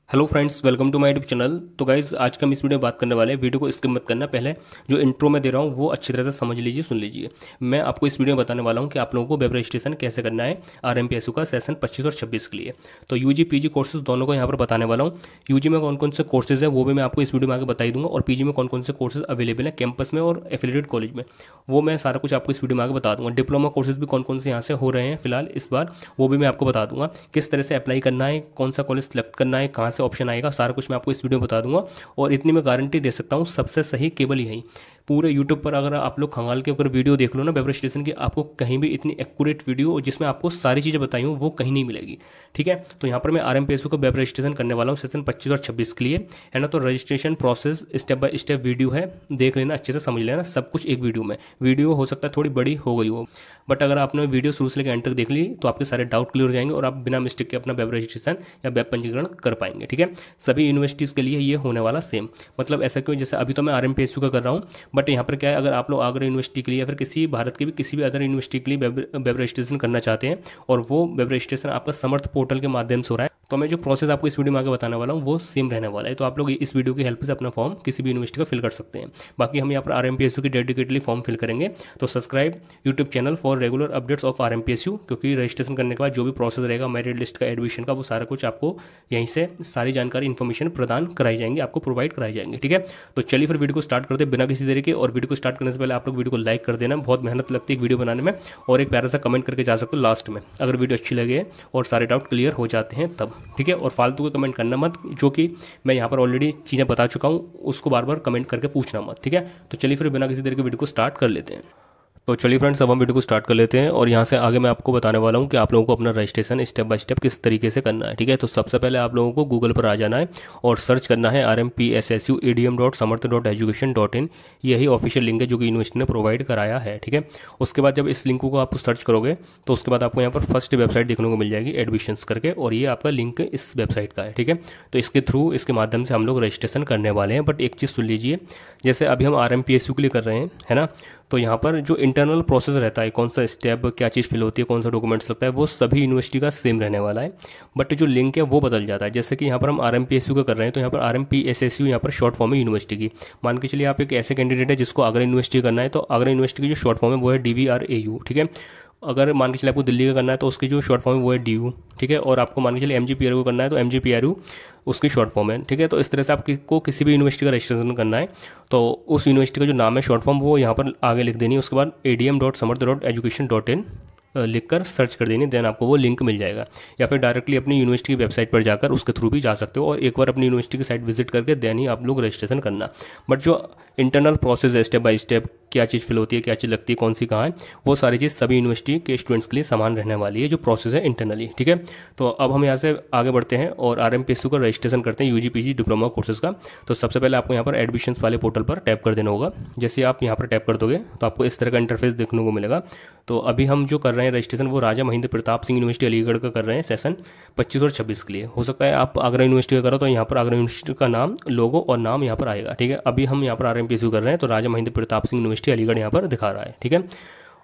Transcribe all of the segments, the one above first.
Hello friends, welcome to my YouTube channel. तो guys आज का हम इस वीडियो में बात करने वाले हैं। वीडियो को स्किप मत करना, पहले जो इंट्रो में दे रहा हूँ वो अच्छी तरह से समझ लीजिए, सुन लीजिए। मैं आपको इस वीडियो में बताने वाला हूँ कि आप लोगों को वेब रजिस्ट्रेशन कैसे करना है आरएमपीएसयू का सेशन 25 और 26 के लिए। तो यूजी पीजी कोर्सेज दोनों को यहाँ पर बताने वाला हूँ। यूजी में कौन कौन से कोर्सेज है वो भी मैं आपको इस वीडियो में आगे बता ही दूंगा, और पीजी में कौन कौन से कोर्सेज अवेलेबल है कैंपस में और एफिलिएटेड कॉलेज में, वो मैं सारा कुछ आपको इस वीडियो में आगे बता दूंगा। डिप्लोमा कोर्सेज भी कौन कौन से यहाँ से हो रहे हैं फिलहाल इस बार, वो भी मैं आपको बता दूंगा। किस तरह से अप्लाई करना है, कौन सा कॉलेज सेलेक्ट करना है, कहाँ से ऑप्शन आएगा, सारा कुछ मैं आपको इस वीडियो में बता दूंगा। और इतनी मैं गारंटी दे सकता हूँ, सबसे सही केवल यही। पूरे यूट्यूब पर अगर आप लोग खंगाल के ऊपर वीडियो देख लो ना वेब रजिस्ट्रेशन की, आपको कहीं भी इतनी एक्यूरेट वीडियो जिसमें आपको सारी चीज़ें बताई हूँ वो कहीं नहीं मिलेगी। ठीक है, तो यहाँ पर मैं आरएमपीएसयू का वेब रजिस्ट्रेशन करने वाला हूँ सेशन 25 और 26 के लिए, है ना। तो registration process step by step video है, देख लेना, अच्छे से समझ लेना सब कुछ एक वीडियो में। वीडियो हो सकता है थोड़ी बड़ी हो गई हो, बट अगर आपने वीडियो शुरू से लेकर एंड तक देख ली तो आपके सारे डाउट क्लियर हो जाएंगे और आप बिना मिस्टेक के अपना वेब रजिस्ट्रेशन या वेब पंजीकरण कर पाएंगे। ठीक है, सभी यूनिवर्सिटीज़ के लिए ये होने वाला सेम। मतलब ऐसा क्यों, जैसे अभी तो मैं आरएमपीएसयू का कर रहा हूँ, बट यहाँ पर क्या है, अगर आप लोग आगरा यूनिवर्सिटी के लिए या फिर किसी भारत के भी किसी भी अदर यूनिवर्सिटी के लिए वेब रजिस्ट्रेशन करना चाहते हैं और वो वेब रजिस्ट्रेशन आपका समर्थ पोर्टल के माध्यम से हो रहा है, तो मैं जो प्रोसेस आपको इस वीडियो में आगे बताने वाला हूँ वो सेम रहने वाला है। तो आप लोग इस वीडियो की हेल्प से अपना फॉर्म किसी भी यूनिवर्सिटी का फिल कर सकते हैं। बाकी हम यहाँ पर आरएमपीएसयू की डेडिकेटली फॉर्म फिल करेंगे। तो subscribe YouTube channel for regular updates of RMPSU, क्योंकि रजिस्ट्रेशन करने के बाद जो भी प्रोसेस रहेगा, मेरिट लिस्ट का, एडमिशन का, वो सारा कुछ आपको यहीं से सारी जानकारी इन्फॉर्मेशन प्रदान कराई जाएंगी, आपको प्रोवाइड कराई जाएंगी। ठीक है, तो चलिए फिर वीडियो को स्टार्ट करते हैं बिना किसी देरी के। और वीडियो को स्टार्ट करने से पहले आप लोग वीडियो को लाइक कर देना, बहुत मेहनत लगती है वीडियो बनाने में, और एक प्यारा सा कमेंट करके जा सकते हो लास्ट में अगर वीडियो अच्छी लगे और सारे डाउट क्लियर हो जाते हैं तब। ठीक है, और फालतू का कमेंट करना मत, जो कि मैं यहाँ पर ऑलरेडी चीज़ें बता चुका हूँ, उसको बार बार कमेंट करके पूछना मत। ठीक है, तो चलिए फिर बिना किसी देरी के वीडियो को स्टार्ट कर लेते हैं। तो चलिए फ्रेंड्स, अब हम वीडियो को स्टार्ट कर लेते हैं और यहाँ से आगे मैं आपको बताने वाला हूँ कि आप लोगों को अपना रजिस्ट्रेशन स्टेप बाय स्टेप किस तरीके से करना है। ठीक है, तो सबसे पहले आप लोगों को गूगल पर आ जाना है और सर्च करना है rmpssuedm.samarth.education.in। यही ऑफिशियल लिंक है जो कि यूनिवर्सिटी ने प्रोवाइड कराया है। ठीक है, उसके बाद जब इस लिंक को आप सर्च करोगे तो उसके बाद आपको यहाँ पर फर्स्ट वेबसाइट देखने को मिल जाएगी एडमिशन्स करके, और ये आपका लिंक इस वेबसाइट का है। ठीक है, तो इसके थ्रू, इसके माध्यम से हम लोग रजिस्ट्रेशन करने वाले हैं। बट एक चीज़ सुन लीजिए, जैसे अभी हम आरएमपीएसयू के लिए कर रहे हैं, है ना, तो यहाँ पर जो इंटरनल प्रोसेस रहता है, कौन सा स्टेप, क्या चीज़ फिल होती है, कौन सा डॉक्यूमेंट्स लगता है, वो सभी यूनिवर्सिटी का सेम रहने वाला है। बट जो लिंक है वो बदल जाता है। जैसे कि यहाँ पर हम आरएमपीएसयू का कर रहे हैं, तो यहाँ पर आरएमपीएसएसयू यहाँ पर शॉर्ट फॉर्म है यूनिवर्सिटी की। मान के चलिए आप एक ऐसे कैंडिडेट है जिसको आगरा यूनिवर्सिटी करना है, तो आगरा यूनिवर्सिटी की जो शॉर्ट फॉर्म है वो है DVRAU। ठीक है, अगर मान के चलिए आपको दिल्ली का करना है तो उसकी जो शॉर्ट फॉर्म है वो है DU। ठीक है, और आपको मान के चलिए MGPRU करना है तो MGPRU उसकी शॉर्ट फॉर्म है। ठीक है, तो इस तरह से आपको किसी भी यूनिवर्सिटी का रजिस्ट्रेशन करना है तो उस यूनिवर्सिटी का जो नाम है शॉर्ट फॉर्म वो यहाँ पर आगे लिख देनी है। उसके बाद adm.samarth.education.in लिखकर सर्च कर देनी, देन आपको वो लिंक मिल जाएगा। या फिर डायरेक्टली अपनी यूनिवर्सिटी की वेबसाइट पर जाकर उसके थ्रू भी जा सकते हो, और एक बार अपनी यूनिवर्सिटी की साइट विजिट करके देन ही आप लोग रजिस्ट्रेशन करना। बट जो इंटरनल प्रोसेस है स्टेप बाय स्टेप, क्या चीज़ फिल होती है, क्या चीज़ लगती है, कौन सी कहाँ है, वो सारी चीज़ सभी यूनिवर्सिटी के स्टूडेंट्स के लिए समान रहने वाली है, जो प्रोसेस है इंटरनली। ठीक है, तो अब हम यहाँ से आगे बढ़ते हैं और आरएमपीएसयू का रजिस्ट्रेशन करते हैं यूजी पीजी डिप्लोमा कोर्सेज का। तो सबसे पहले आपको यहाँ पर एडमिशन्स वाले पोर्टल पर टैप कर देना होगा। जैसे आप यहाँ पर टैप कर दोगे तो आपको इस तरह का इंटरफेस देखने को मिलेगा। तो अभी हम जो कर रहे हैं रजिस्ट्रेशन वो राजा महेंद्र प्रताप सिंह यूनिवर्सिटी अलीगढ़ का कर रहे हैं सेशन 25 और 26 के लिए। हो सकता है आप आगरा यूनिवर्सिटी का करो तो यहाँ पर आगरा यूनिवर्सिटी का नाम, लोगो और नाम यहाँ पर आएगा। ठीक है, अभी हम यहाँ पर आरएमपीएसयू कर रहे हैं तो राजा महेंद्र प्रताप सिंह यूनिवर्सिटी अलीगढ़ यहाँ पर दिखा रहा है। ठीक है,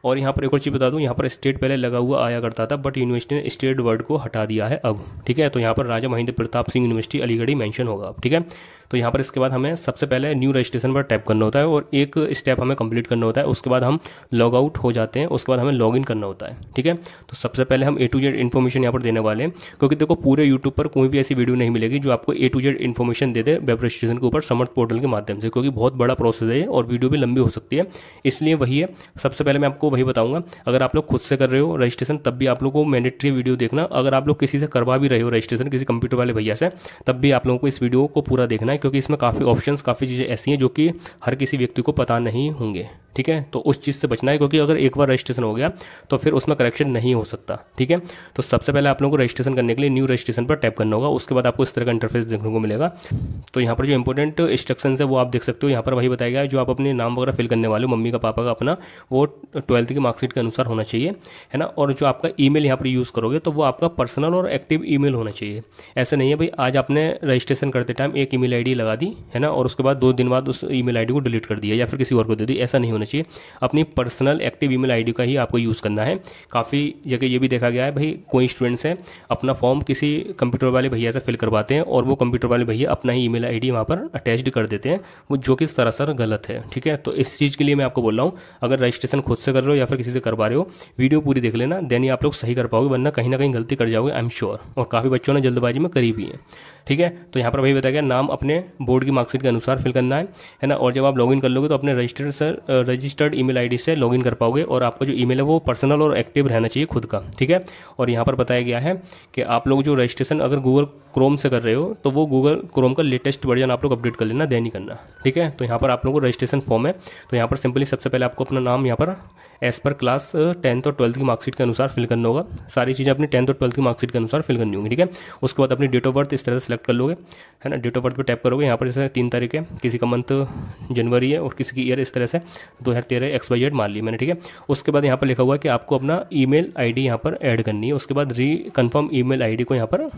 और यहाँ पर एक और चीज़ बता दूँ, यहाँ पर स्टेट पहले लगा हुआ आया करता था, बट यूनिवर्सिटी ने स्टेट वर्ड को हटा दिया है अब। ठीक है, तो यहाँ पर राजा महेंद्र प्रताप सिंह यूनिवर्सिटी अलीगढ़ ही मेंशन होगा अब। ठीक है, तो यहाँ पर इसके बाद हमें सबसे पहले न्यू रजिस्ट्रेशन पर टैप करना होता है और एक स्टेप हमें कंप्लीट करना होता है। उसके बाद हम लॉग आउट हो जाते हैं, उसके बाद हमें लॉग इन करना होता है। ठीक है, तो सबसे पहले हम A to Z इन्फॉर्मेशन यहाँ पर देने वाले हैं, क्योंकि देखो पूरे यूट्यूब पर कोई भी ऐसी वीडियो नहीं मिलेगी जो आपको A to Z information they they web registration के ऊपर समर्थ पोर्टल के माध्यम से, क्योंकि बहुत बड़ा प्रोसेस है और वीडियो भी लंबी हो सकती है, इसलिए वही है। सबसे पहले मैं आपको वही बताऊंगा। अगर आप लोग खुद से कर रहे हो रजिस्ट्रेशन तब भी आप लोगों को मैंडेटरी वीडियो देखना। अगर आप लोग किसी से करवा भी रहे हो रजिस्ट्रेशन, किसी कंप्यूटर वाले भैया से, तब भी आप लोगों को इस वीडियो को पूरा देखना है, क्योंकि इसमें काफ़ी ऑप्शंस, काफ़ी चीज़ें ऐसी हैं जो कि हर किसी व्यक्ति को पता नहीं होंगे। ठीक है, तो उस चीज़ से बचना है, क्योंकि अगर एक बार रजिस्ट्रेशन हो गया तो फिर उसमें करेक्शन नहीं हो सकता। ठीक है, तो सबसे पहले आप लोगों को रजिस्ट्रेशन करने के लिए न्यू रजिस्ट्रेशन पर टैप करना होगा। उसके बाद आपको इस तरह का इंटरफेस देखने को मिलेगा। तो यहाँ पर जो इंपॉर्टेंट इंस्ट्रक्शंस है वो आप देख सकते हो। यहाँ पर वही बताया गया है जो आप अपने नाम वगैरह फिल करने वाले हो, मम्मी का, पापा का, अपना, वो 12th की मार्कशीट के अनुसार होना चाहिए, है ना। और जो आपका ईमेल यहाँ पर यूज़ करोगे तो वो आपका पर्सनल और एक्टिव ईमेल होना चाहिए। ऐसा नहीं है भाई आज आपने रजिस्ट्रेशन करते टाइम एक ईमेल आईडी लगा दी, है ना, और उसके बाद 2 दिन बाद उस ईमेल आईडी को डिलीट कर दिया या फिर किसी और को दे दी, ऐसा नहीं होना चाहिए। अपनी पर्सनल एक्टिव ईमेल आईडी का ही आपको यूज़ करना है। काफ़ी जगह ये भी देखा गया है भाई, कोई स्टूडेंट्स हैं अपना फॉर्म किसी कंप्यूटर वाले भैया से फिल करवाते हैं और वो कंप्यूटर वाले भैया अपना ही ईमेल आईडी वहाँ पर अटैच्ड कर देते हैं, वो जो कि सरासर गलत है, ठीक है। तो इस चीज़ के लिए मैं आपको बोल रहा हूँ, अगर रजिस्ट्रेशन खुद से कर रहे हो या फिर किसी से करवा रहे हो, वीडियो पूरी देख लेना, देन ही आप लोग सही कर पाओगे, वरना कहीं ना कहीं गलती कर जाओगे, आई एम श्योर। और काफ़ी बच्चों ने जल्दबाजी में करी भी है, ठीक है। तो यहाँ पर भाई बताया गया नाम अपने बोर्ड की मार्कशीट के अनुसार फिल करना है ना। और जब आप लॉगिन कर लोगे तो अपने रजिस्टर्ड ईमेल आईडी से लॉगिन कर पाओगे और आपका जो ईमेल है वो पर्सनल और एक्टिव रहना चाहिए खुद का, ठीक है। और यहाँ पर बताया गया है कि आप लोग जो रजिस्ट्रेशन अगर गूगल क्रोम से कर रहे हो तो वो गूगल क्रोम का लेटेस्ट वर्जन आप लोग अपडेट कर लेना, देन ही करना, ठीक है। तो यहाँ पर आप लोगों को रजिस्ट्रेशन फॉर्म है, तो यहाँ पर सिंपली सबसे पहले आपको अपना नाम यहाँ पर एज पर क्लास 10th और 12th की मार्कशीट के अनुसार फिल करना होगा। सारी चीज़ें अपनी 10th और 12th की मार्कशीट के अनुसार फिल करनी होंगी, ठीक है। उसके बाद अपनी डेट ऑफ बर्थ इस तरह से सिलेक्ट कर लोगे, है ना। डेट ऑफ बर्थ पे टैप करोगे, यहाँ पर जैसे 3 तारीख है, किसी का मंथ जनवरी है और किसी की ईयर इस तरह से 2013 XYZ मान ली मैंने, ठीक है। उसके बाद यहाँ पर लिखा हुआ है कि आपको अपना ईमेल आईडी यहाँ पर ऐड करनी है। उसके बाद कन्फर्म ईमेल आईडी को यहाँ पर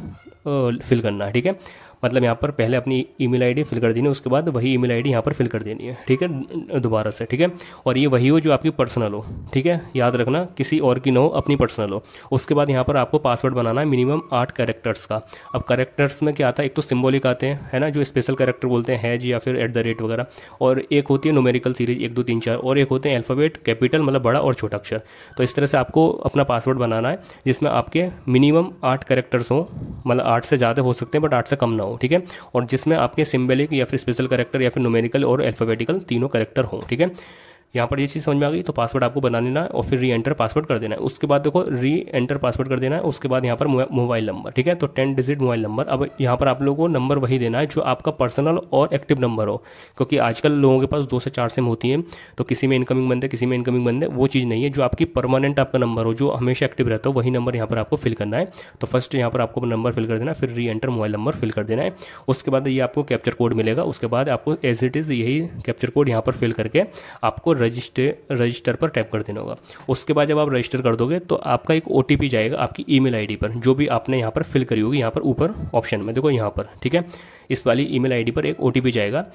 फिल करना है, ठीक है। मतलब यहाँ पर पहले अपनी ईमेल आईडी फिल कर देनी है, उसके बाद वही ईमेल आईडी यहाँ पर फिल कर देनी है, ठीक है, दोबारा से, ठीक है। और ये वही हो जो आपकी पर्सनल हो, ठीक है, याद रखना, किसी और की ना हो, अपनी पर्सनल हो। उसके बाद यहाँ पर आपको पासवर्ड बनाना है मिनिमम 8 कैरेक्टर्स का। अब कैरेक्टर्स में क्या आता है, एक तो सिंबॉलिक आते हैं, है ना, जो स्पेशल कैरेक्टर बोलते हैं हैज या फिर @ वगैरह, और एक होती है न्यूमेरिकल सीरीज 1 2 3 4, और एक होते हैं अल्फ़ाबेट कैपिटल मतलब बड़ा और छोटा अक्षर। तो इस तरह से आपको अपना पासवर्ड बनाना है जिसमें आपके मिनिमम 8 कैरेक्टर्स हों, मतलब 8 से ज़्यादा हो सकते हैं बट 8 से कम ना हो, ठीक है। और जिसमें आपके सिंबलिक या फिर स्पेशल कैरेक्टर या फिर न्यूमेरिकल और अल्फ़ाबेटिकल तीनों कैरेक्टर हों, ठीक है। यहाँ पर ये चीज़ समझ में आ गई। तो पासवर्ड आपको बना लेना है और फिर री एंटर पासवर्ड कर देना है। उसके बाद देखो री एंटर पासवर्ड कर देना है। उसके बाद यहाँ पर मोबाइल नंबर, ठीक है, तो 10 डिजिट मोबाइल नंबर। अब यहाँ पर आप लोगों को नंबर वही देना है जो आपका पर्सनल और एक्टिव नंबर हो, क्योंकि आजकल लोगों के पास 2 से 4 सिम होती हैं, तो किसी में इनकमिंग बंद है, किसी में इनकमिंग बंद है, वो चीज़ नहीं है। जो आपकी परमानेंट आपका नंबर हो, जो हमेशा एक्टिव रहता हो, वही नंबर यहाँ पर आपको फिल करना है। तो फर्स्ट यहाँ पर आपको नंबर फिल कर देना है, फिर री एंटर मोबाइल नंबर फिल कर देना है। उसके बाद ये आपको कैप्चर कोड मिलेगा। उसके बाद आपको एज इट इज़ यही कैप्चर कोड यहाँ पर फिल करके आपको रजिस्टर पर टैप कर देना होगा। उसके बाद जब आप रजिस्टर कर दोगे तो आपका एक OTP जाएगा आपकी ईमेल आईडी पर, जो भी आपने यहाँ पर फिल करी होगी। यहाँ पर ऊपर ऑप्शन में देखो, यहाँ पर, ठीक है, इस वाली ईमेल आईडी पर एक OTP जाएगा।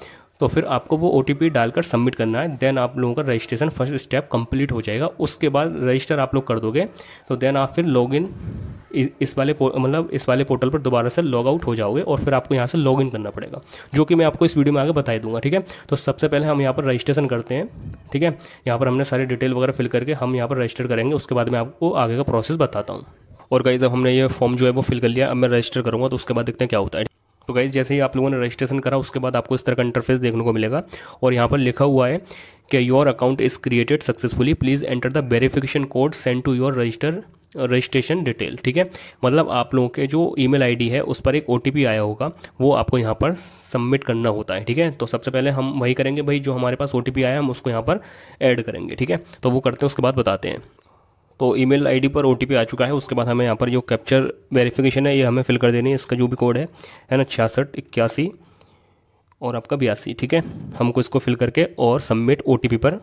तो फिर आपको वो OTP डालकर सबमिट करना है। देन आप लोगों का रजिस्ट्रेशन फर्स्ट स्टेप कंप्लीट हो जाएगा। उसके बाद रजिस्टर आप लोग कर दोगे तो देन आप फिर लॉगिन इस वाले पोर्टल पर दोबारा से लॉग आउट हो जाओगे और फिर आपको यहाँ से लॉगिन करना पड़ेगा, जो कि मैं आपको इस वीडियो में आगे बता दूंगा, ठीक है। तो सबसे पहले हम यहाँ पर रजिस्ट्रेशन करते हैं, ठीक है। यहाँ पर हमने सारी डिटेल वगैरह फिल करके हम यहाँ पर रजिस्टर करेंगे। उसके बाद मैं आपको आगे का प्रोसेस बताता हूँ। और गाइस जब हमने ये फॉर्म जो है वो फिल कर लिया, अब मैं रजिस्टर करूँगा, तो उसके बाद देखते हैं क्या होता है। तो गाइस जैसे ही आप लोगों ने रजिस्ट्रेशन करा उसके बाद आपको इस तरह का इंटरफेस देखने को मिलेगा और यहाँ पर लिखा हुआ है कि your account is created successfully, please enter the verification code send to your registration detail, ठीक है। मतलब आप लोगों के जो ईमेल आईडी है उस पर एक OTP आया होगा, वो आपको यहाँ पर सबमिट करना होता है, ठीक है। तो सबसे पहले हम वही करेंगे भाई, जो हमारे पास OTP आया हम उसको यहाँ पर ऐड करेंगे, ठीक है। तो वो करते हैं, उसके बाद बताते हैं। तो ईमेल आईडी पर OTP आ चुका है। उसके बाद हमें यहाँ पर जो कैप्चर वेरिफिकेशन है ये हमें फिल कर देनी है। इसका जो भी कोड है ना 66 81 और आपका 82, ठीक है। हमको इसको फिल करके और सबमिट OTP पर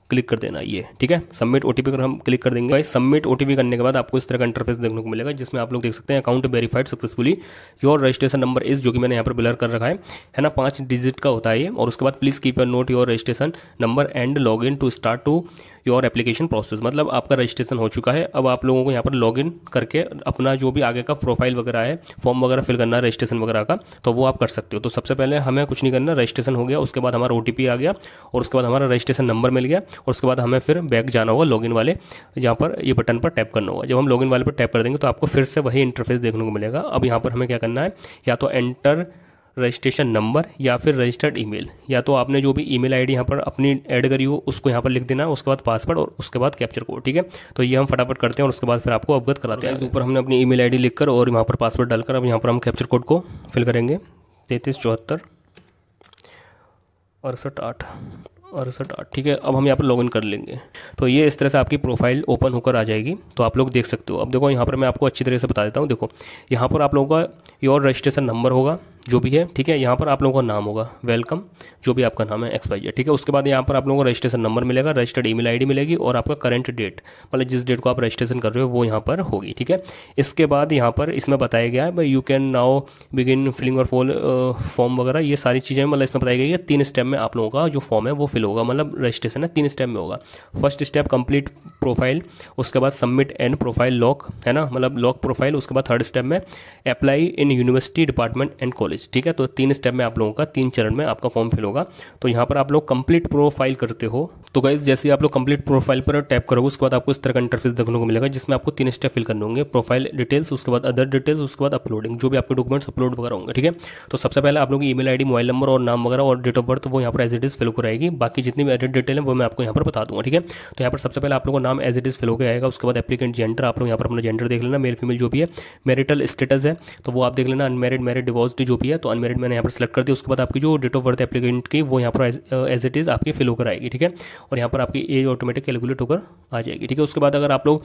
क्लिक कर देना ये, ठीक है। सबमिट OTP पर हम क्लिक कर देंगे। भाई सबमिट OTP करने के बाद आपको इस तरह का इंटरफेस देखने को मिलेगा, जिसमें आप लोग देख सकते हैं account verified successfully, your registration number इस, जो कि मैंने यहाँ पर ब्लर कर रखा है ना, 5 डिजिट का होता है ये। और उसके बाद please keep your note your registration number and log in to start to your application process. मतलब आपका रजिस्ट्रेशन हो चुका है, अब आप लोगों को यहाँ पर लॉगिन करके अपना जो भी आगे का प्रोफाइल वगैरह है, फॉर्म वगैरह फिल करना है रजिस्ट्रेशन वगैरह का, तो वो आप कर सकते हो। तो सबसे पहले हमें कुछ नहीं करना, रजिस्ट्रेशन हो गया, उसके बाद हमारा OTP आ गया और उसके बाद हमारा रजिस्ट्रेशन नंबर मिल गया और उसके बाद हमें फिर बैक जाना होगा लॉगिन वाले, यहाँ पर ये बटन पर टैप करना होगा। जब हम लॉगिन वाले पर टैप कर देंगे तो आपको फिर से वही इंटरफेस देखने को मिलेगा। अब यहाँ पर हमें क्या करना है, या तो एंटर रजिस्ट्रेशन नंबर या फिर रजिस्टर्ड ईमेल, या तो आपने जो भी ईमेल आईडी यहाँ पर अपनी ऐड करी हो उसको यहाँ पर लिख देना है, उसके बाद पासवर्ड और उसके बाद कैप्चर कोड, ठीक है। तो ये हम फटाफट करते हैं और उसके बाद फिर आपको अवगत कराते हैं। ऊपर हमने अपनी ईमेल आईडी लिखकर और यहाँ पर पासवर्ड डालकर अब यहाँ पर हम कैप्चर कोड को फिल करेंगे 3374 68, ठीक है। अब हम यहाँ पर लॉगिन कर लेंगे। तो ये इस तरह से आपकी प्रोफाइल ओपन होकर आ जाएगी, तो आप लोग देख सकते हो। अब देखो यहाँ पर मैं आपको अच्छी तरह से बता देता हूँ। देखो यहाँ पर आप लोगों का योर रजिस्ट्रेशन नंबर होगा, जो भी है, ठीक है। यहाँ पर आप लोगों का नाम होगा, वेलकम, जो भी आपका नाम है XYZ, ठीक है। उसके बाद यहाँ पर आप लोगों को रजिस्ट्रेशन नंबर मिलेगा, रजिस्टर्ड ईमेल आईडी मिलेगी और आपका करंट डेट, मतलब जिस डेट को आप रजिस्ट्रेशन कर रहे हो वो यहाँ पर होगी, ठीक है। इसके बाद यहाँ पर इसमें बताया गया है भाई you can now begin filling और फॉर्म वगैरह, ये सारी चीज़ें मतलब इसमें बताई गई है। 3 स्टेप में आप लोगों का जो फॉर्म है वो फिल होगा, मतलब रजिस्ट्रेशन है 3 स्टेप में होगा। फर्स्ट स्टेप कंप्लीट प्रोफाइल, उसके बाद सबमिट एंड प्रोफाइल लॉक, है ना, मतलब लॉक प्रोफाइल। उसके बाद थर्ड स्टेप में apply in university department and college, ठीक है। तो 3 स्टेप में आप लोगों का 3 चरण में आपका फॉर्म फिल होगा। तो यहाँ पर आप लोग कंप्लीट प्रोफाइल करते हो तो गाइस जैसे आप लोग कंप्लीट प्रोफाइल पर टैप करोगे उसके बाद आपको इस तरह का इंटरफेस देखने को मिलेगा, जिसमें आपको 3 स्टेप फिल करने होंगे, प्रोफाइल डिटेल्स, उसके बाद अदर डिटेल्स, उसके बाद अपलोडिंग, जो भी आपके डॉक्यूमेंट्स अपलोड वगैरह होंगे, ठीक है। तो सबसे पहले आप लोग ईमेल आईडी, मोबाइल नंबर और नाम वगैरह और डेट ऑफ बर्थ वो यहाँ पर एज इट इज फिल हो रहेगी। बाकी जितनी भी एडिट डिटेल है वो मैं आपको यहाँ पर बता दूंगा, ठीक है। तो यहाँ पर सबसे पहले आप लोगों का नाम एज इट इज फिल होकर आएगा। उसके बाद एप्लीकेंट जेंडर, आप लोग यहाँ पर अपना जेंडर देख लेना, मेल फीमेल जो भी है। मैरिटल स्टेटस है तो वो आप देख लेना, अनमेरिड, मैरिड, डिवोर्स्ड जो भी है, तो अनमेरिड मैंने यहाँ पर सेलेक्ट कर दिया। उसके बाद आपकी जो डेट ऑफ बर्थ एप्लीकेंट की वो यहाँ पर एज इट इज आपकी फिल होकर आएगी, ठीक है। और यहाँ पर आपकी एज ऑटोमेटिक कैलकुलेट होकर आ जाएगी, ठीक है। उसके बाद अगर आप लोग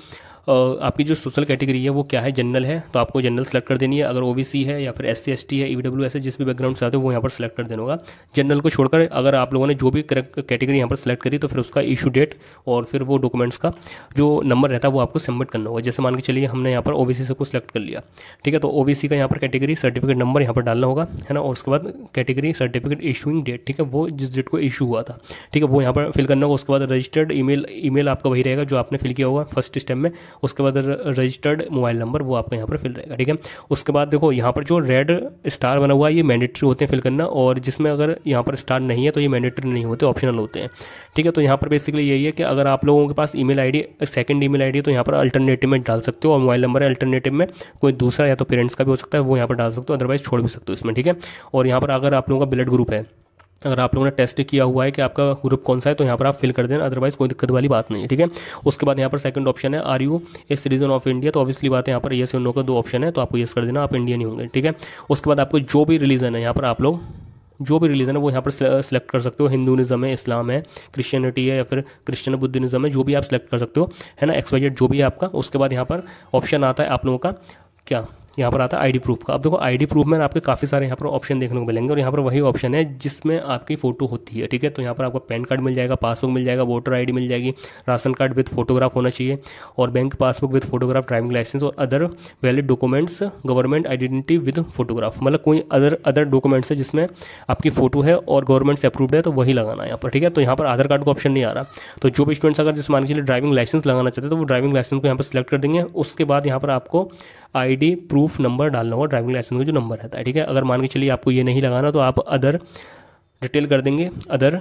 आपकी जो सोशल कैटेगरी है वो क्या है, जनरल है, तो आपको जनरल सेलेक्ट कर देनी है। अगर ओबीसी है या फिर SC ST है, EWS है, जिस भी बैकग्राउंड से आते हो वो यहाँ पर सेलेक्ट कर देना होगा। जनरल को छोड़कर अगर आप लोगों ने जो भी कैटेगरी यहाँ पर सेलेक्ट करी तो फिर उसका इशू डेट और फिर वो डॉक्यूमेंट्स का जो नंबर रहता है वो आपको सबमिट करना होगा। जैसे मान के चलिए हमने यहाँ पर OBC से को सिलेक्ट कर लिया, ठीक है। तो OBC का यहाँ पर कैटेगरी सर्टिफिकेट नंबर यहाँ पर डालना होगा, है ना। और उसके बाद कैटेगरी सर्टिफिकेट इशूइंग डेट, ठीक है, वो जिस डेट को इशू हुआ था, ठीक है, वो यहाँ पर फिल करना होगा। उसके बाद रजिस्टर्ड ईमेल आपका वही रहेगा जो आपने फिल किया होगा फर्स्ट स्टेप में। उसके बाद रजिस्टर्ड मोबाइल नंबर वो आपका यहाँ पर फिल रहेगा, ठीक है। उसके बाद देखो यहाँ पर जो रेड स्टार बना हुआ है ये मैंडेटरी होते हैं फिल करना, और जिसमें अगर यहाँ पर स्टार नहीं है तो ये मैंडेटरी नहीं होते, ऑप्शनल होते हैं, ठीक है। तो यहाँ पर बेसिकली यही है कि अगर आप लोगों के पास email ID second email ID तो यहाँ पर अल्टरनेटिव में डाल सकते हो, और मोबाइल नंबर है अल्टरनेटिव में कोई दूसरा या तो पेरेंट्स का भी हो सकता है वो यहाँ पर डाल सकते हो, अदरवाइज छोड़ भी सकते हो इसमें, ठीक है। और यहाँ पर अगर आप लोगों का ब्लड ग्रुप है, अगर आप लोगों ने टेस्ट किया हुआ है कि आपका ग्रुप कौन सा है तो यहाँ पर आप फिल कर देना, अदरवाइज कोई दिक्कत वाली बात नहीं है, ठीक है। उसके बाद यहाँ पर सेकंड ऑप्शन है are you a citizen of India, तो ऑब्वियसली बात है यहाँ पर येस और नो का 2 ऑप्शन है, तो आपको येस कर देना, आप इंडियन ही होंगे, ठीक है। उसके बाद आपको जो भी रिलीजन है यहाँ पर आप लोग जो भी रिलीजन है वो यहाँ पर सेलेक्ट कर सकते हो, हिंदुइज्म है, इस्लाम है, क्रिश्चियनिटी है या फिर क्रिश्चियन बुद्धिज्म है, जो भी आप सेलेक्ट कर सकते हो, है ना, XYZ जो भी है आपका। उसके बाद यहाँ पर ऑप्शन आता है आप लोगों का क्या, यहाँ पर आता है आईडी प्रूफ का। अब देखो आईडी प्रूफ में आपके काफ़ी सारे यहाँ पर ऑप्शन देखने को मिलेंगे, और यहाँ पर वही ऑप्शन है जिसमें आपकी फ़ोटो होती है, ठीक है। तो यहाँ पर आपको पैन कार्ड मिल जाएगा, पासबुक मिल जाएगा, वोटर आईडी मिल जाएगी, राशन कार्ड विद फोटोग्राफ होना चाहिए, और bank passbook with photograph, driving licence और other valid documents, government identity with photograph, मतलब कोई अदर डॉक्यूमेंट्स है जिसमें आपकी फ़ोटो है और गवर्नमेंट से अप्रूव्ड है तो वही लगाना है यहाँ पर, ठीक है। तो यहाँ पर आधार कार्ड का ऑप्शन नहीं आ रहा, तो जो भी स्टूडेंट्स अगर जिस मान के चलिए ड्राइविंग लाइसेंस लगाना चाहते हैं तो वो ड्राइविंग लाइसेंस को यहाँ पर सिलेक्ट कर देंगे। उसके बाद यहाँ पर आपको आईडी प्रूफ नंबर डालना होगा, ड्राइविंग लाइसेंस का जो नंबर रहता है, ठीक है। अगर मान के चलिए आपको ये नहीं लगाना तो आप अदर डिटेल कर देंगे, other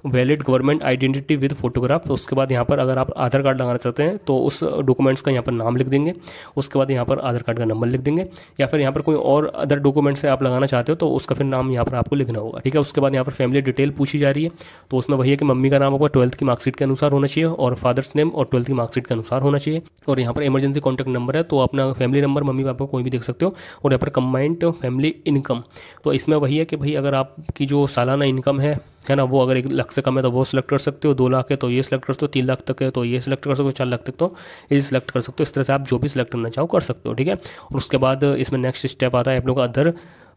valid government identity with photograph. तो उसके बाद यहाँ पर अगर आप आधार कार्ड लगाना चाहते हैं तो उस डॉक्यूमेंट्स का यहाँ पर नाम लिख देंगे, उसके बाद यहाँ पर आधार कार्ड का नंबर लिख देंगे, या फिर यहाँ पर कोई और अदर डॉक्यूमेंट्स से आप लगाना चाहते हो तो उसका फिर नाम यहाँ पर आपको लिखना होगा, ठीक है। उसके बाद यहाँ पर फैमिली डिटेल पूछी जा रही है, तो उसमें वही है कि मम्मी का नाम आपका 12th की मार्कशीट के अनुसार होना चाहिए और फादर्स नेम और 12th की मार्कशीट के अनुसार होना चाहिए। और यहाँ पर इमरजेंसी कॉन्टैक्ट नंबर है तो अपना फैमिली नंबर मम्मी पापा कोई भी देख सकते हो। और यहाँ पर कंबाइंड फैमिली इनकम, तो इसमें वही है कि भाई अगर आपकी जो सालाना इनकम है ना, वो अगर 1 लाख से कम है तो वो सिलेक्ट कर सकते हो, 2 लाख है तो ये सिलेक्ट कर सकते हो, 3 लाख तक है तो ये सिलेक्ट कर सकते हो, 4 लाख तक तो ये सिलेक्ट कर सकते हो। इस तरह से आप जो भी सिलेक्ट करना चाहो कर सकते हो, ठीक है। और उसके बाद इसमें नेक्स्ट स्टेप आता है आप लोग का अदर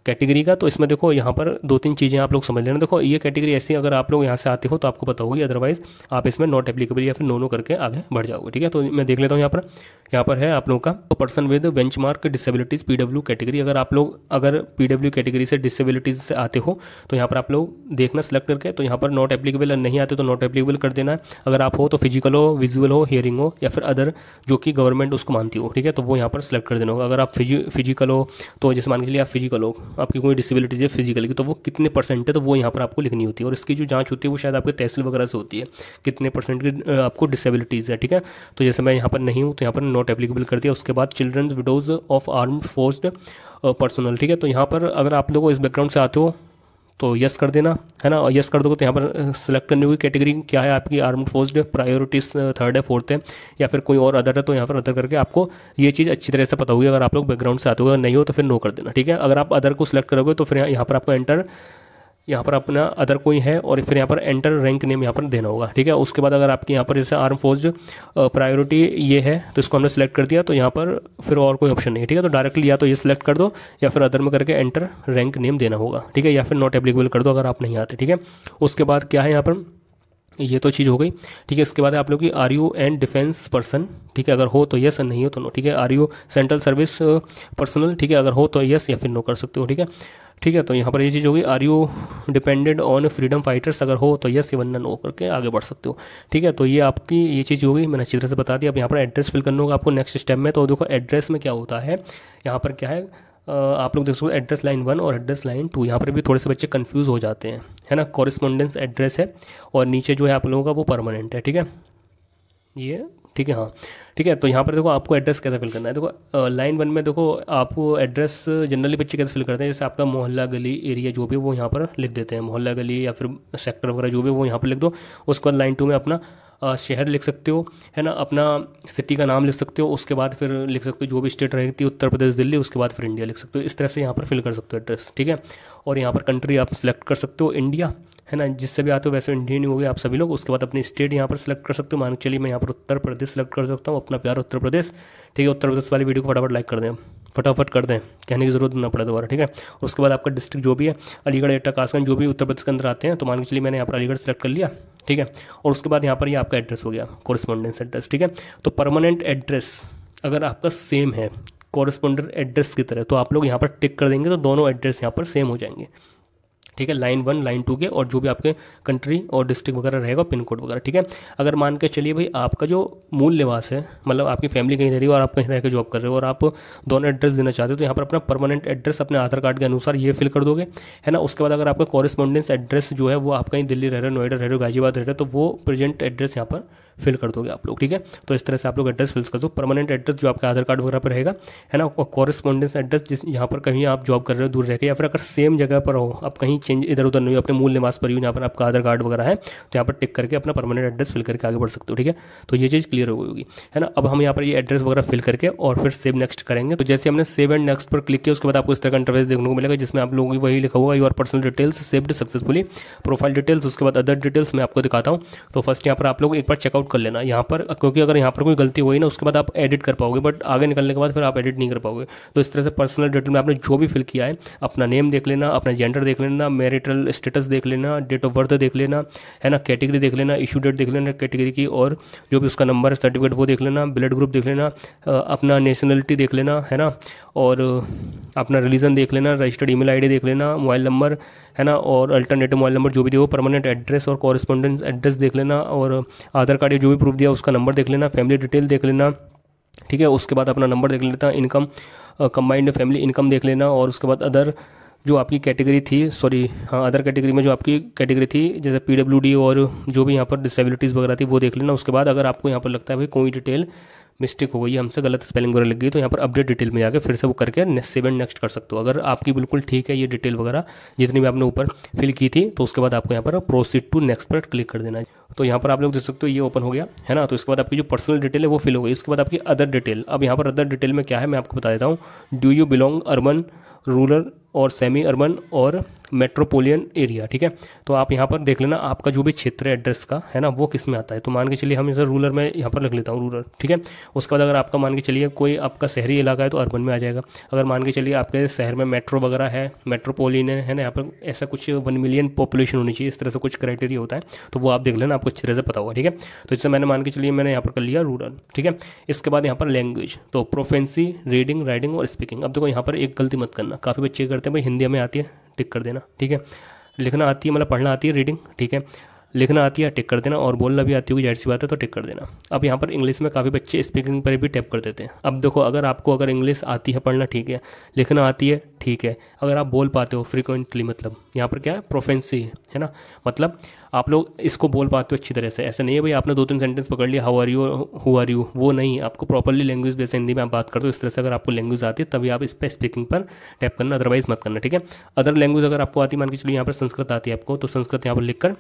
कैटेगरी का। तो इसमें देखो यहाँ पर 2-3 चीज़ें आप लोग समझ लेना। देखो ये कैटेगरी ऐसी अगर आप लोग यहाँ से आते हो तो आपको पता होगी, अदरवाइज आप इसमें नॉट एप्लीकेबल या फिर नो करके आगे बढ़ जाओगे, ठीक है। तो मैं देख लेता हूँ यहाँ पर है आप लोगों का तो person with benchmark disabilities PW category. अगर PW कैटेगरी से डिसेबिलिटीज़ से आते हो तो यहाँ पर आप लोग देखना सेलेक्ट करके, तो यहाँ पर नॉट एप्लीकेबल नहीं आते तो नॉट एप्लीकेबल कर देना है। अगर आप हो तो फिजिकल हो, विजुअल हो, हियरिंग हो या फिर अदर जो कि गवर्नमेंट उसको मानती हो, ठीक है, तो वो यहाँ पर सेलेक्ट कर देना होगा। अगर आप फिजिकल हो तो जैसे मान के चलिए आप फिजिकल हो, आपकी कोई डिसेबिलिटीज़ है फिजिकल की, तो वो कितने % है तो वो यहाँ पर आपको लिखनी होती है। और इसकी जो जाँच होती है वो शायद आपके तहसील वगैरह से होती है, कितने % की आपको डिसेबिलिटीज़ है, ठीक है। तो जैसे मैं यहाँ पर नहीं हूँ तो यहाँ पर नॉट एप्लीकेबल कर दिया। उसके बाद children's widows of armed forced personnel, ठीक है। तो यहाँ पर अगर आप लोगों इस बैकग्राउंड से आते हो तो यस कर देना, है ना। यस कर दोगे तो यहाँ पर सेलेक्ट करनी होगी कैटेगरी क्या है आपकी, आर्म्ड फोर्स्ड, प्रायोरिटीज 3rd है, 4th है या फिर कोई और अदर है, तो यहाँ पर अदर करके आपको ये चीज़ अच्छी तरह से पता होगी अगर आप लोग बैकग्राउंड से आते हो। अगर नहीं हो तो फिर नो कर देना, ठीक है। अगर आप अदर को सिलेक्ट करोगे तो फिर यहाँ पर आपको एंटर यहाँ पर अपना अदर कोई है और फिर यहाँ पर एंटर रैंक नेम यहाँ पर देना होगा, ठीक है। उसके बाद अगर आपके यहाँ पर जैसे आर्म फोर्स प्रायोरिटी ये है तो इसको हमने सेलेक्ट कर दिया, तो यहाँ पर फिर और कोई ऑप्शन नहीं है, ठीक है। तो डायरेक्टली या तो ये सिलेक्ट कर दो या फिर अदर में करके एंटर रैंक नेम देना होगा, ठीक है, या फिर नॉट एप्लीकेबल कर दो अगर आप नहीं आते, ठीक है। उसके बाद क्या है यहाँ पर, ये तो चीज़ हो गई, ठीक है। इसके बाद आप लोग की are you and defence person, ठीक है, अगर हो तो यस, नहीं हो तो नो, ठीक है। Are you central service personnel, ठीक है, अगर हो तो यस या फिर नो कर सकते हो, ठीक है, ठीक है। तो यहाँ पर ये चीज़ होगी, are you dependent on freedom fighters, अगर हो तो यस, वरना नो करके आगे बढ़ सकते हो, ठीक है। तो ये आपकी ये चीज़ होगी, मैंने अच्छी तरह से बता दिया। अब यहाँ पर एड्रेस फिल करना होगा आपको नेक्स्ट स्टेप में। तो देखो एड्रेस में क्या होता है, यहाँ पर क्या है, आप लोग देख सकते हो एड्रेस लाइन 1 और एड्रेस लाइन 2, यहाँ पर भी थोड़े से बच्चे कंफ्यूज हो जाते हैं, है ना। कॉरेस्पॉन्डेंस एड्रेस है और नीचे जो है आप लोगों का वो परमानेंट है, ठीक है, ये ठीक है, हाँ, ठीक है। तो यहाँ पर देखो आपको एड्रेस कैसे फिल करना है, देखो लाइन 1 में देखो आपको एड्रेस जनरली बच्चे कैसे फिल करते हैं, जैसे आपका मोहल्ला गली एरिया जो भी वो यहाँ पर लिख देते हैं, मोहल्ला गली या फिर सेक्टर वगैरह जो भी वो यहाँ पर लिख दो। उसके बाद लाइन 2 में अपना शहर लिख सकते हो, है ना, अपना सिटी का नाम लिख सकते हो। उसके बाद फिर लिख सकते हो जो भी स्टेट रहती है, उत्तर प्रदेश, दिल्ली, उसके बाद फिर इंडिया लिख सकते हो। इस तरह से यहाँ पर फिल कर सकते हो एड्रेस, ठीक है। और यहाँ पर कंट्री आप सिलेक्ट कर सकते हो इंडिया, है ना, जिससे भी आते हो वैसे इंडियन ही हो गए आप सभी लोग। उसके बाद अपनी स्टेट यहाँ पर सिलेक्ट कर सकते हो, मान के चलिए मैं यहाँ पर उत्तर प्रदेश सेलेक्ट कर सकता हूँ, अपना प्यार उत्तर प्रदेश, ठीक है। उत्तर प्रदेश वाली वीडियो को फटाफट लाइक कर दें, फटाफट कर दें, कहने की जरूरत ना पड़े दोबारा, ठीक है। उसके बाद आपका डिस्ट्रिक्ट जो भी है, अलीगढ़, एटा, कासगंज जो भी उत्तर प्रदेश के अंदर आते हैं, तो मान के चलिए मैंने यहाँ पर अलीगढ़ सेलेक्ट कर लिया, ठीक है। और उसके बाद यहाँ पर ये आपका एड्रेस हो गया, कॉरेस्पॉन्डेंस एड्रेस, ठीक है। तो परमानेंट एड्रेस अगर आपका सेम है कॉरेस्पॉन्डेंट एड्रेस की तरह, तो आप लोग यहाँ पर टिक कर देंगे, तो दोनों एड्रेस यहाँ पर सेम हो जाएंगे, ठीक है, लाइन 1 लाइन 2 के, और जो भी आपके कंट्री और डिस्ट्रिक्ट वगैरह रहेगा, पिन कोड वगैरह, ठीक है। अगर मान के चलिए भाई आपका जो मूल निवास है, मतलब आपकी फैमिली कहीं रह रही है और आप कहीं रह के जॉब कर रहे हो और आप दोनों एड्रेस देना चाहते हो, तो यहाँ पर अपना परमानेंट एड्रेस अपने आधार कार्ड के अनुसार ये फिल कर दोगे, है ना। उसके बाद अगर आपका कॉरेस्पॉन्डेंस एड्रेस जो है वो आप कहीं दिल्ली रह रहे हो, नोएडा रह रहे हो, गाजियाबाद रह रहे हो, तो वो प्रेजेंट एड्रेस यहाँ पर फिल कर दोगे आप लोग, ठीक है। तो इस तरह से आप लोग एड्रेस फिल कर दो। परमानेंट एड्रेस जो आपका आधार कार्ड वगैरह पर रहेगा, है ना, और कॉरेस्पॉन्डेंस एड्रेस जिस यहाँ पर कहीं आप जॉब कर रहे हो दूर रह के, या फिर अगर सेम जगह पर हो, आप कहीं चेंज इधर उधर नहीं हो, अपने मूल निवास पर ही यहाँ पर आपका आधार कार्ड वगैरह है, तो यहाँ पर टिक करके अपना परमानेंट एड्रेस फिल करके आगे बढ़ सकते हो, ठीक है। तो ये चीज़ क्लियर हो गई होगी, है ना। अब हम यहाँ पर ये एड्रेस वगैरह फिल करके और फिर सेव नेक्स्ट करेंगे। तो जैसे हमने सेव एंड नेक्स्ट पर क्लिक किया, उसके बाद आपको इस तरह का इंटरफेस देखने को मिलेगा, जिसमें आप लोगों की वही लिखा होगा, your personal details saved successfully, profile details, उसके बाद अदर डिटेल्स मैं आपको दिखाता हूँ। तो फर्स्ट यहाँ पर आप लोग एक बार चेकआउट कर लेना यहाँ पर, क्योंकि अगर यहाँ पर कोई गलती हुई ना, उसके बाद आप एडिट कर पाओगे, बट आगे निकलने के बाद फिर आप एडिट नहीं कर पाओगे। तो इस तरह से पर्सनल डिटेल में आपने जो भी फिल किया है, अपना नेम देख लेना, अपना जेंडर देख लेना, मैरिटल स्टेटस देख लेना, डेट ऑफ बर्थ देख लेना, है ना, कैटेगरी देख लेना, इशू डेट देख लेना कैटेगरी की, और जो भी उसका नंबर सर्टिफिकेट वो देख लेना, ब्लड ग्रुप देख लेना, अपना नेशनलिटी देख लेना, है ना, और अपना रिलीजन देख लेना, रजिस्टर्ड ईमेल आईडी देख लेना, मोबाइल नंबर, है ना, और अल्टरनेटिव मोबाइल नंबर जो भी दिया, परमानेंट एड्रेस और कॉरेस्पॉन्डेंस एड्रेस देख लेना, और आधार कार्ड जो भी प्रूफ दिया उसका नंबर देख लेना, फैमिली डिटेल देख लेना, ठीक है। उसके बाद अपना नंबर देख लेता, इनकम कंबाइंड फैमिली इनकम देख लेना, और उसके बाद अदर जो आपकी कैटेगरी थी, सॉरी हाँ, अदर कैटेगरी में जो आपकी कैटेगरी थी, जैसे पीडब्ल्यूडी और जो भी यहाँ पर डिसेबिलिटीज़ वगैरह थी वो देख लेना। उसके बाद अगर आपको यहाँ पर लगता है भाई कोई डिटेल मिस्टेक हो गई, हमसे गलत स्पेलिंग वगैरह लग गई, तो यहाँ पर अपडेट डिटेल में जाकर फिर से वो करके सेव एंड नेक्स्ट कर सकते हो। अगर आपकी बिल्कुल ठीक है ये डिटेल वगैरह जितनी भी आपने ऊपर फिल की थी, तो उसके बाद आपको यहाँ पर प्रोसीड टू नेक्स्ट पर क्लिक कर देना है। तो यहाँ पर आप लोग देख सकते हो ये ओपन हो गया, है ना। तो इसके बाद आपकी जो पर्सनल डिटेल है वो फिल हो गई। इसके बाद आपकी अदर डिटेल, अब यहाँ पर अदर डिटेल में क्या है मैं आपको बता देता हूँ। Do you belong urban, rural और सेमी अर्बन और मेट्रोपोलियन एरिया, ठीक है। तो आप यहाँ पर देख लेना आपका जो भी क्षेत्र है एड्रेस का, है ना, वो किस में आता है। तो मान के चलिए हम इसे रूरल में यहाँ पर लिख लेता हूँ, रूरल, ठीक है। उसके बाद अगर आपका मान के चलिए कोई आपका शहरी इलाका है तो अर्बन में आ जाएगा। अगर मान के चलिए आपके शहर में मेट्रो वगैरह है, मेट्रोपोलियन है ना, यहाँ पर ऐसा कुछ 1 मिलियन पॉपुलेशन होनी चाहिए, इस तरह से कुछ क्राइटेरिया होता है, तो वो आप देख लेना, आपको अच्छी तरह से पता होगा, ठीक है। तो इससे मैंने मान के चलिए मैंने यहाँ पर कर लिया रूरल, ठीक है। इसके बाद यहाँ पर लैंग्वेज, तो प्रोफेंसी रीडिंग राइटिंग और स्पीकिंग। अब देखो यहाँ पर एक गलती मत करना, काफ़ी बच्चे करते हैं भाई हिंदी में आती है टिक कर देना, ठीक है। लिखना आती है मतलब पढ़ना आती है रीडिंग, ठीक है, लिखना आती है टिक कर देना, और बोलना भी आती होगी जाहिर सी बात है तो टिक कर देना। अब यहाँ पर इंग्लिश में काफ़ी बच्चे स्पीकिंग पर भी टैप कर देते हैं। अब देखो अगर आपको अगर इंग्लिश आती है पढ़ना, ठीक है, लिखना आती है, ठीक है, अगर आप बोल पाते हो फ्रिक्वेंटली, मतलब यहाँ पर क्या है प्रोफेंसी, है ना, मतलब आप लोग इसको बोल पाते हो अच्छी तरह से। ऐसा नहीं है भाई आपने 2-3 सेंटेंस पकड़ लिया, how are you, who are you, वो नहीं, आपको प्रॉपरली लैंग्वेज जैसे हिंदी में आप बात करते हो इस तरह से अगर आपको लैंग्वेज आती है तभी आप इस पर स्पीकिंग पर टैप करना, अदरवाइज मत करना, ठीक है। अदर लैंग्वेज अगर आपको आती है, मान के चलिए यहाँ पर संस्कृत आती है आपको, तो संस्कृत यहाँ पर लिखकर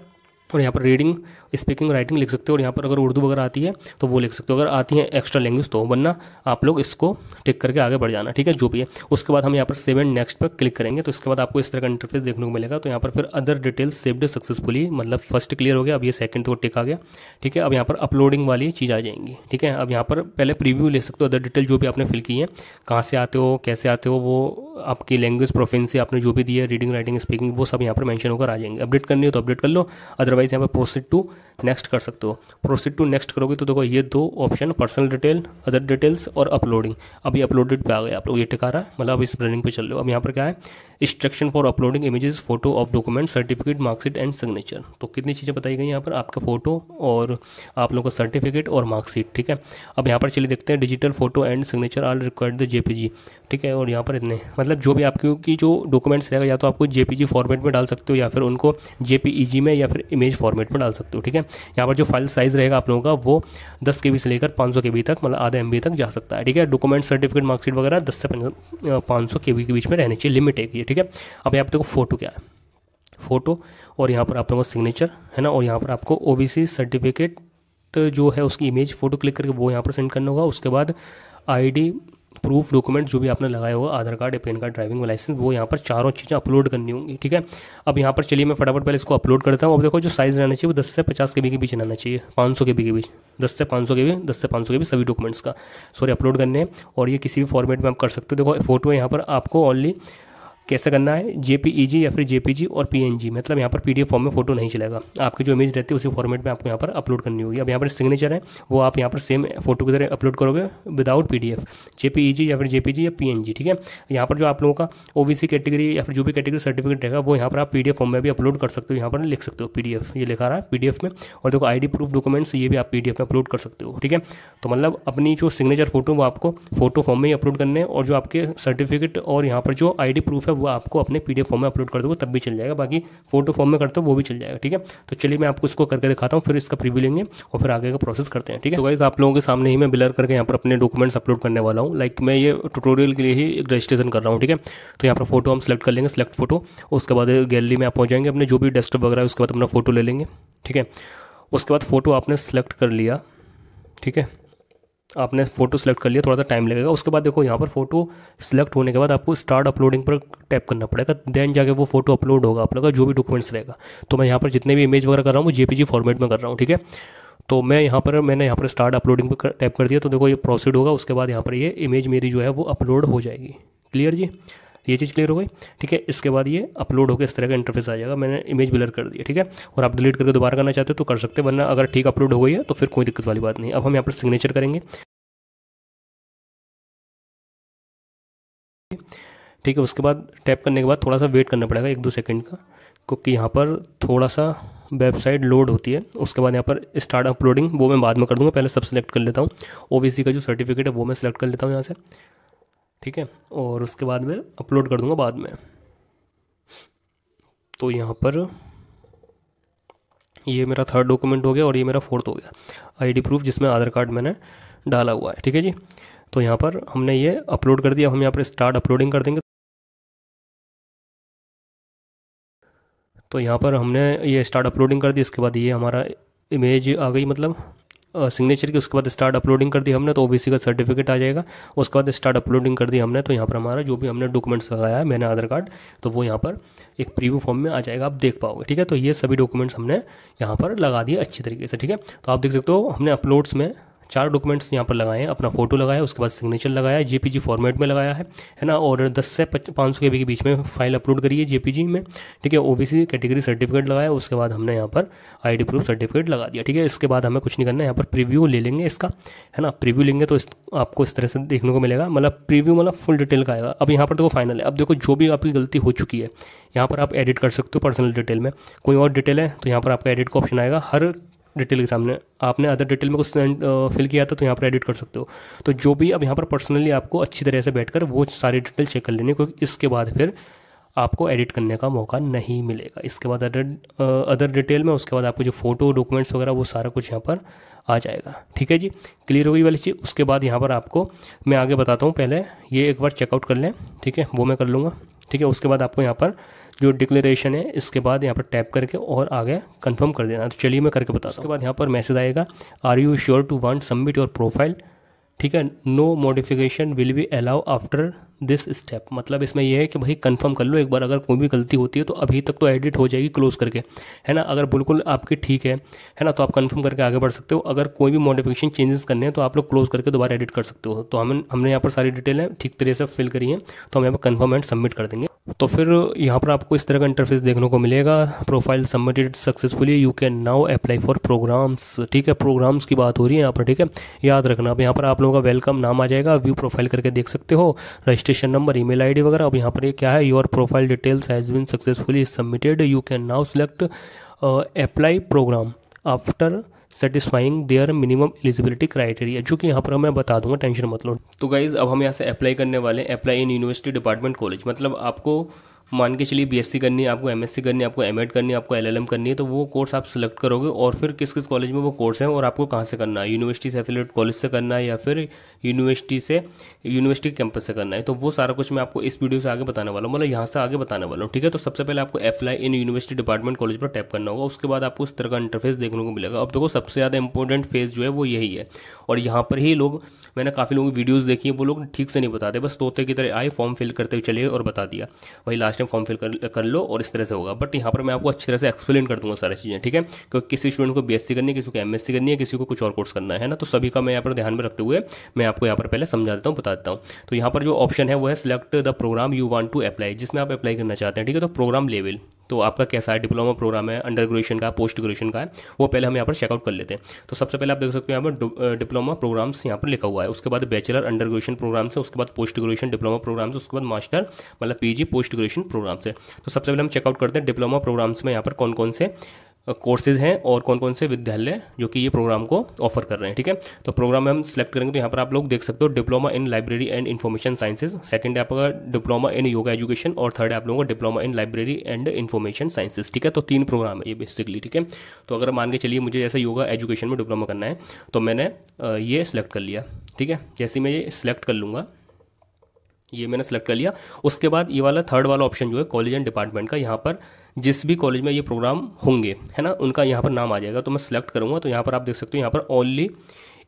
और यहाँ पर रीडिंग, स्पीकिंग, राइटिंग लिख सकते हो। और यहाँ पर अगर उर्दू वगैरह आती है तो वो लिख सकते हो, अगर आती है एक्स्ट्रा लैंग्वेज तो, वरना आप लोग इसको टिक करके आगे बढ़ जाना, ठीक है, जो भी है। उसके बाद हम यहाँ पर सेव एंड नेक्स्ट पर क्लिक करेंगे तो इसके बाद आपको इस तरह का इंटरफेस देखने को मिलेगा। तो यहाँ पर फिर अदर डिटेल्स सेव्ड सक्सेसफुली, मतलब फर्स्ट क्लियर हो गया, अब ये सेकंड तो टिक आ गया, ठीक है। अब यहाँ पर अपलोडिंग वाली चीज़ आ जाएंगी, ठीक है। अब यहाँ पर पहले प्रीव्यू ले सकते हो, अदर डिटेल जो भी आपने फिल की है, कहाँ से आते हो, कैसे आते हो, वो आपकी लैंग्वेज प्रोफिशिएंसी आपने जो भी दी है, रीडिंग, राइटिंग, स्पीकिंग, वो सब यहाँ पर मेंशन होकर आ जाएंगे। अपडेट करनी हो तो अपडेट कर लो, अदरवाइज यहाँ पर प्रोसीड टू नेक्स्ट कर सकते हो। प्रोसीड टू नेक्स्ट करोगे तो देखो ये दो option, personal detail, other details और अपलोडिंग, अभी अपलोडेड पे आ गए आप लोग, ये टिका रहा है, मतलब अब इस रनिंग पे चल रहे हो। अब यहाँ पर क्या है, instruction for uploading images, photo of document, certificate, marksheet and signature. तो कितनी चीज़ें बताई गई यहाँ पर, आपका फोटो और आप लोगों का सर्टिफिकेट और मार्कशीट, ठीक है। अब यहाँ पर चलिए देखते हैं, digital photo and signature are required the JPG, ठीक है। और यहाँ पर इतने, मतलब जो भी आपकी जो डॉक्यूमेंट्स रहेगा, या तो आपको जेपीजी फॉर्मेट में डाल सकते हो या फिर उनको जेपीईजी में या फिर इमेज फॉर्मेट में डाल सकते हो, ठीक है। यहाँ पर जो फाइल साइज़ रहेगा आप लोगों का वो 10 KB से लेकर 500 KB तक, मतलब आधा MB तक जा सकता है, ठीक है। डॉक्यूमेंट, सर्टिफिकेट, मार्कशीट वगैरह 10 से 500 KB के बीच में रहनी चाहिए, लिमिट है ये, ठीक है। अब यहाँ पर देखो फोटो क्या है, फोटो, और यहाँ पर आप लोगों का सिग्नेचर है ना, और यहाँ पर आपको OBC सर्टिफिकेट जो है उसकी इमेज फोटो क्लिक करके वो यहाँ पर सेंड करना होगा। उसके बाद ID प्रूफ डॉक्यूमेंट जो भी आपने लगाया होगा, Aadhaar card, PAN card, driving licence, वो यहाँ पर चारों चीज़ें अपलोड करनी होंगी, ठीक है। अब यहाँ पर चलिए मैं फटाफट पहले इसको अपलोड करता हूँ। अब देखो जो साइज़ रहना चाहिए वो 10 से 50 KB के बीच रहना चाहिए, 500 KB के बीच, 10 से 500 KB, 10 से 500 KB सभी डॉक्यूमेंट्स का, सॉरी, अपलोड करने हैं। और ये किसी भी फॉर्मेट में आप कर सकते हो। देखो फोटो यहाँ पर आपको ओनली कैसे करना है, JPEG या फिर JPG और PNG, मतलब यहाँ पर PDF फॉर्म में फोटो नहीं चलेगा, आपकी जो इमेज रहती है उसी फॉर्मेट में आपको यहाँ पर अपलोड करनी होगी। अब यहाँ पर सिग्नेचर है वो आप यहाँ पर सेम फोटो की तरह अपलोड करोगे विदाउट PDF, JPEG या फिर JPG या PNG, ठीक है। यहाँ पर जो आप लोगों का OBC कैटेगरी या फिर जो भी कैटेगरी सर्टिफिकेट रहेगा वो यहाँ पर आप PDF फॉर्म में भी अपलोड कर सकते हो, यहाँ पर लिख सकते हो PDF, ये लिखा रहा है PDF में। और देखो ID प्रूफ डॉक्यूमेंट्स, ये भी आप PDF में अपलोड कर सकते हो, ठीक है। तो मतलब अपनी जो सिग्नेचर फोटो वो आपको फोटो फॉर्म में ही अपलोड करने हैं, और जो आपके सर्टिफिकेट और यहाँ पर जो ID प्रूफ है वो आपको अपने PDF फॉर्म में अपलोड कर दो, तब भी चल जाएगा, बाकी फोटो फॉर्म में करते हो वो भी चल जाएगा, ठीक है। तो चलिए मैं आपको इसको करके दिखाता हूँ, फिर इसका प्रीव्यू लेंगे और फिर आगे का प्रोसेस करते हैं, ठीक है। तो गाइस आप लोगों के सामने ही मैं ब्लर करके यहाँ पर अपने डॉक्यूमेंट्स अपलोड करने वाला हूँ, लाइक मैं ये ट्यूटोरियल के लिए ही रजिस्ट्रेशन कर रहा हूँ, ठीक है। तो यहाँ पर फोटो हम सेलेक्ट कर लेंगे, सेलेक्ट फोटो, उसके बाद गैलरी में आप पहुँच जाएंगे, अपने जो भी डेस्कटॉप वगैरह है उसके बाद अपना फोटो ले लेंगे, ठीक है। उसके बाद फोटो आपने सेलेक्ट कर लिया, ठीक है, आपने फ़ोटो सेलेक्ट कर लिया, थोड़ा सा टाइम लगेगा। उसके बाद देखो यहाँ पर फोटो सेलेक्ट होने के बाद आपको स्टार्ट अपलोडिंग पर टैप करना पड़ेगा, देन जाके वो फोटो अपलोड होगा आप लोगों का जो भी डॉक्यूमेंट्स रहेगा। तो मैं यहाँ पर जितने भी इमेज वगैरह कर रहा हूँ वो JPG फॉर्मेट में कर रहा हूँ, ठीक है। तो मैंने यहाँ पर स्टार्ट अपलोडिंग पर टैप कर दिया, तो देखो ये प्रोसीड होगा। उसके बाद यहाँ पर ये इमेज मेरी जो है वो अपलोड हो जाएगी। क्लियर जी, ये चीज़ क्लियर हो गई, ठीक है। इसके बाद ये अपलोड होकर इस तरह का इंटरफेस आ जाएगा, मैंने इमेज ब्लर कर दिया, ठीक है। और आप डिलीट करके दोबारा करना चाहते हो तो कर सकते हैं, वरना अगर ठीक अपलोड हो गई है तो फिर कोई दिक्कत वाली बात नहीं। अब हम यहाँ पर सिग्नेचर करेंगे, ठीक है। उसके बाद टैप करने के बाद थोड़ा सा वेट करना पड़ेगा 1-2 सेकंड का, क्योंकि यहाँ पर थोड़ा सा वेबसाइट लोड होती है। उसके बाद यहाँ पर स्टार्ट अपलोडिंग वो मैं बाद में कर दूँगा, पहले सब सेलेक्ट कर लेता हूँ। OBC का जो सर्टिफिकेट है वो मैं सेलेक्ट कर लेता हूँ यहाँ से, ठीक है। और उसके बाद में अपलोड कर दूँगा बाद में। तो यहाँ पर ये मेरा 3rd डॉक्यूमेंट हो गया और ये मेरा 4th हो गया, ID प्रूफ जिसमें आधार कार्ड मैंने डाला हुआ है, ठीक है जी। तो यहाँ पर हमने ये अपलोड कर दिया, हम यहाँ पर स्टार्ट अपलोडिंग कर देंगे। तो यहाँ पर हमने ये स्टार्ट अपलोडिंग कर दी, इसके बाद ये हमारा इमेज आ गई, मतलब सिग्नेचर की। उसके बाद स्टार्ट अपलोडिंग कर दी हमने तो OBC का सर्टिफिकेट आ जाएगा। उसके बाद स्टार्ट अपलोडिंग कर दी हमने तो यहाँ पर हमारा जो भी हमने डॉक्यूमेंट्स लगाया है, मैंने आधार कार्ड, तो वो यहाँ पर एक प्रीव्यू फॉर्म में आ जाएगा, आप देख पाओगे, ठीक है। तो ये सभी डॉक्यूमेंट्स हमने यहाँ पर लगा दिए अच्छी तरीके से, ठीक है। तो आप देख सकते हो हमने अपलोड्स में 4 डॉक्यूमेंट्स यहाँ पर लगाए हैं, अपना फोटो लगाया, उसके बाद सिग्नेचर लगाया है, JPG फॉर्मेट में लगाया है ना, और 10 से 500 KB के बीच में फाइल अपलोड करी है JPG में, ठीक है। OBC कैटेगरी सर्टिफिकेट लगाया, उसके बाद हमने यहाँ पर ID प्रूफ सर्टिफिकेट लगा दिया, ठीक है। इसके बाद हमें कुछ नहीं करना है, यहाँ पर प्रीव्यू ले लेंगे इसका, है ना। प्रीव्यू लेंगे तो आपको इस तरह से देखने को मिलेगा, मतलब प्रीव्यू मतलब फुल डिटेल का आएगा। अब यहाँ पर देखो फाइनल है। अब देखो जो भी आपकी गलती हो चुकी है यहाँ पर आप एडिट कर सकते हो पर्सनल डिटेल में, कोई और डिटेल है तो यहाँ पर आपका एडिट का ऑप्शन आएगा। हर डिटेल के सामने आपने अदर डिटेल में कुछ फिल किया था तो यहाँ पर एडिट कर सकते हो। तो जो भी अब यहाँ पर पर्सनली आपको अच्छी तरह से बैठकर वो सारी डिटेल चेक कर लेनी, क्योंकि इसके बाद फिर आपको एडिट करने का मौका नहीं मिलेगा। इसके बाद अदर डिटेल में, उसके बाद आपको जो फोटो डॉक्यूमेंट्स वगैरह वो सारा कुछ यहाँ पर आ जाएगा, ठीक है जी। क्लियर हो गई वाली चीज़। उसके बाद यहाँ पर आपको मैं आगे बताता हूँ, पहले ये एक बार चेकआउट कर लें, ठीक है, वो मैं कर लूँगा, ठीक है। उसके बाद आपको यहाँ पर जो डिक्लेरेशन है इसके बाद यहाँ पर टैप करके और आगे कंफर्म कर देना। तो चलिए मैं करके बताता हूँ। उसके बाद यहाँ पर मैसेज आएगा, are you sure to want submit your profile, ठीक है, no modification will be allow after this step. मतलब इसमें यह है कि भाई कंफर्म कर लो एक बार, अगर कोई भी गलती होती है तो अभी तक तो एडिट हो जाएगी क्लोज करके, है ना। अगर बिल्कुल आपकी ठीक है ना, तो आप कंफर्म करके आगे बढ़ सकते हो। अगर कोई भी मॉडिफिकेशन चेंजेस करने हैं तो आप लोग क्लोज करके दोबारा एडिट कर सकते हो। तो हमने यहाँ पर सारी डिटेल है ठीक तरह से फिल करी है, तो हम यहाँ पर कंफर्म एंड सबमिट कर देंगे। तो फिर यहाँ पर आपको इस तरह का इंटरफेस देखने को मिलेगा, profile submitted successfully, you can now apply for programs, ठीक है। प्रोग्राम्स की बात हो रही है यहाँ पर, ठीक है, याद रखना। अब यहाँ पर आप लोगों का वेलकम नाम आ जाएगा, व्यू प्रोफाइल करके देख सकते हो, रजिस्ट्रेशन नंबर, ईमेल आईडी वगैरह। अब यहाँ पर ये क्या है, your profile details has been successfully submitted, you can now select apply program after satisfying their minimum eligibility criteria, जो कि यहाँ पर मैं बता दूंगा, टेंशन मत लो। तो गाइज अब हम यहाँ से अप्लाई करने वाले हैं, apply in university department college. मतलब आपको मान के चलिए बीएससी करनी है, आपको एमएससी करनी है, आपको एमएड करनी है, आपको एलएलएम करनी है, तो वो कोर्स आप सिलेक्ट करोगे और फिर किस किस कॉलेज में वो कोर्स है और आपको कहाँ से करना है, यूनिवर्सिटी से एफिलिएट कॉलेज से करना है या फिर यूनिवर्सिटी कैंपस से करना है। तो वो सारा कुछ मैं आपको इस वीडियो से आगे बताने वाला हूँ, मतलब यहाँ से आगे बताने वाला हूँ, ठीक है। तो सबसे पहले आपको apply in university department college पर टैप करना होगा, उसके बाद आपको इस तरह का इंटरफेस देखने को मिलेगा। अब देखो सबसे ज़्यादा इंपॉर्टेंट फेज जो है वो यही है, और यहाँ पर ही लोग, मैंने काफ़ी लोगों की वीडियोस देखी है, वो लोग ठीक से नहीं बताते, बस तोते की तरह आए, फॉर्म फिल करते हुए चले और बता दिया, वही लास्ट में फॉर्म फिल कर लो और इस तरह से होगा। बट यहाँ पर मैं आपको अच्छी तरह से एक्सप्लेन कर दूंगा सारी चीज़ें, ठीक है। क्योंकि किसी स्टूडेंट को बीएससी करनी है, किसी को एमएससी करनी है, किसी को कुछ और कोर्स करना है ना, तो सभी का मैं यहाँ पर ध्यान में रखते हुए मैं आपको यहाँ पर पहले समझा देता हूँ, बता देता हूँ। तो यहाँ पर जो ऑप्शन है वो है select the program you want to apply, जिसमें आप अप्लाई करना चाहते हैं, ठीक है। तो प्रोग्राम लेवल तो आपका कैसा है, डिप्लोमा प्रोग्राम है, अंडर ग्रेजुएशन का, पोस्ट ग्रेजुएशन का है, वो पहले हम यहाँ पर चेकआउट कर लेते हैं। तो सबसे पहले आप देख सकते हो यहाँ पर डिप्लोमा प्रोग्राम्स यहाँ पर लिखा हुआ है, उसके बाद बैचलर अंडर ग्रेजुएशन प्रोग्राम्स है, उसके बाद पोस्ट ग्रेजुएशन डिप्लोमा प्रोग्राम्स, उसके बाद मास्टर मतलब पीजी पोस्ट ग्रेजुएशन प्रोग्राम्स है। तो सबसे पहले हम चेकआउट करते हैं डिप्लोमा प्रोग्राम्स में यहाँ पर कौन कौन से कोर्सेज हैं और कौन कौन से विद्यालय जो कि ये प्रोग्राम को ऑफर कर रहे हैं, ठीक है। तो प्रोग्राम में हम सेलेक्ट करेंगे, तो यहाँ पर आप लोग देख सकते हो diploma in library and information sciences, second है आपका डिप्लोमा इन योगा एजुकेशन और थर्ड है आप लोगों का diploma in library and information sciences, ठीक है। तो 3 प्रोग्राम है ये बेसिकली, ठीक है। तो अगर मान के चलिए मुझे जैसे योगा एजुकेशन में डिप्लोमा करना है तो मैंने ये सिलेक्ट कर लिया, ठीक है। जैसे मैं ये सिलेक्ट कर लूँगा, ये मैंने सेलेक्ट कर लिया, उसके बाद ये वाला थर्ड वाला ऑप्शन जो है कॉलेज एंड डिपार्टमेंट का, यहाँ पर जिस भी कॉलेज में ये प्रोग्राम होंगे, है ना, उनका यहाँ पर नाम आ जाएगा। तो मैं सेलेक्ट करूँगा, तो यहाँ पर आप देख सकते हो यहाँ पर ओनली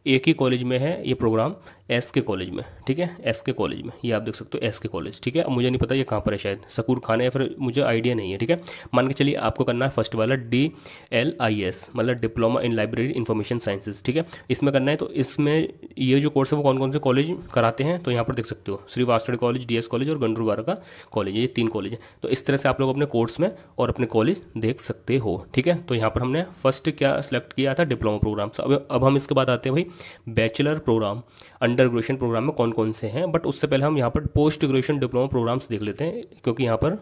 एक ही कॉलेज में है ये प्रोग्राम, एस के कॉलेज में, ठीक है, एस के कॉलेज में, ये आप देख सकते हो एस के कॉलेज, ठीक है। अब मुझे नहीं पता ये कहाँ पर है, शायद सकूर खान है या फिर मुझे आइडिया नहीं है, ठीक है। मान के चलिए आपको करना है फर्स्ट वाला DLIS मतलब diploma in library information sciences, ठीक है, इसमें करना है। तो इसमें ये जो कोर्स है वो कौन कौन से कॉलेज कराते हैं, तो यहाँ पर देख सकते हो श्री वासवाड़ी कॉलेज, DS कॉलेज और गंडूरवारा का कॉलेज, ये 3 कॉलेज है। तो इस तरह से आप लोग अपने कोर्स में और अपने कॉलेज देख सकते हो, ठीक है। तो यहाँ पर हमने फर्स्ट क्या सेलेक्ट किया था, डिप्लोमा प्रोग्राम। अब हम इसके बाद आते हैं भाई bachelor program, under graduation program में कौन कौन से हैं। बट उससे पहले हम यहाँ पर पोस्ट ग्रेजुएशन डिप्लोमा प्रोग्राम्स देख लेते हैं, क्योंकि यहाँ पर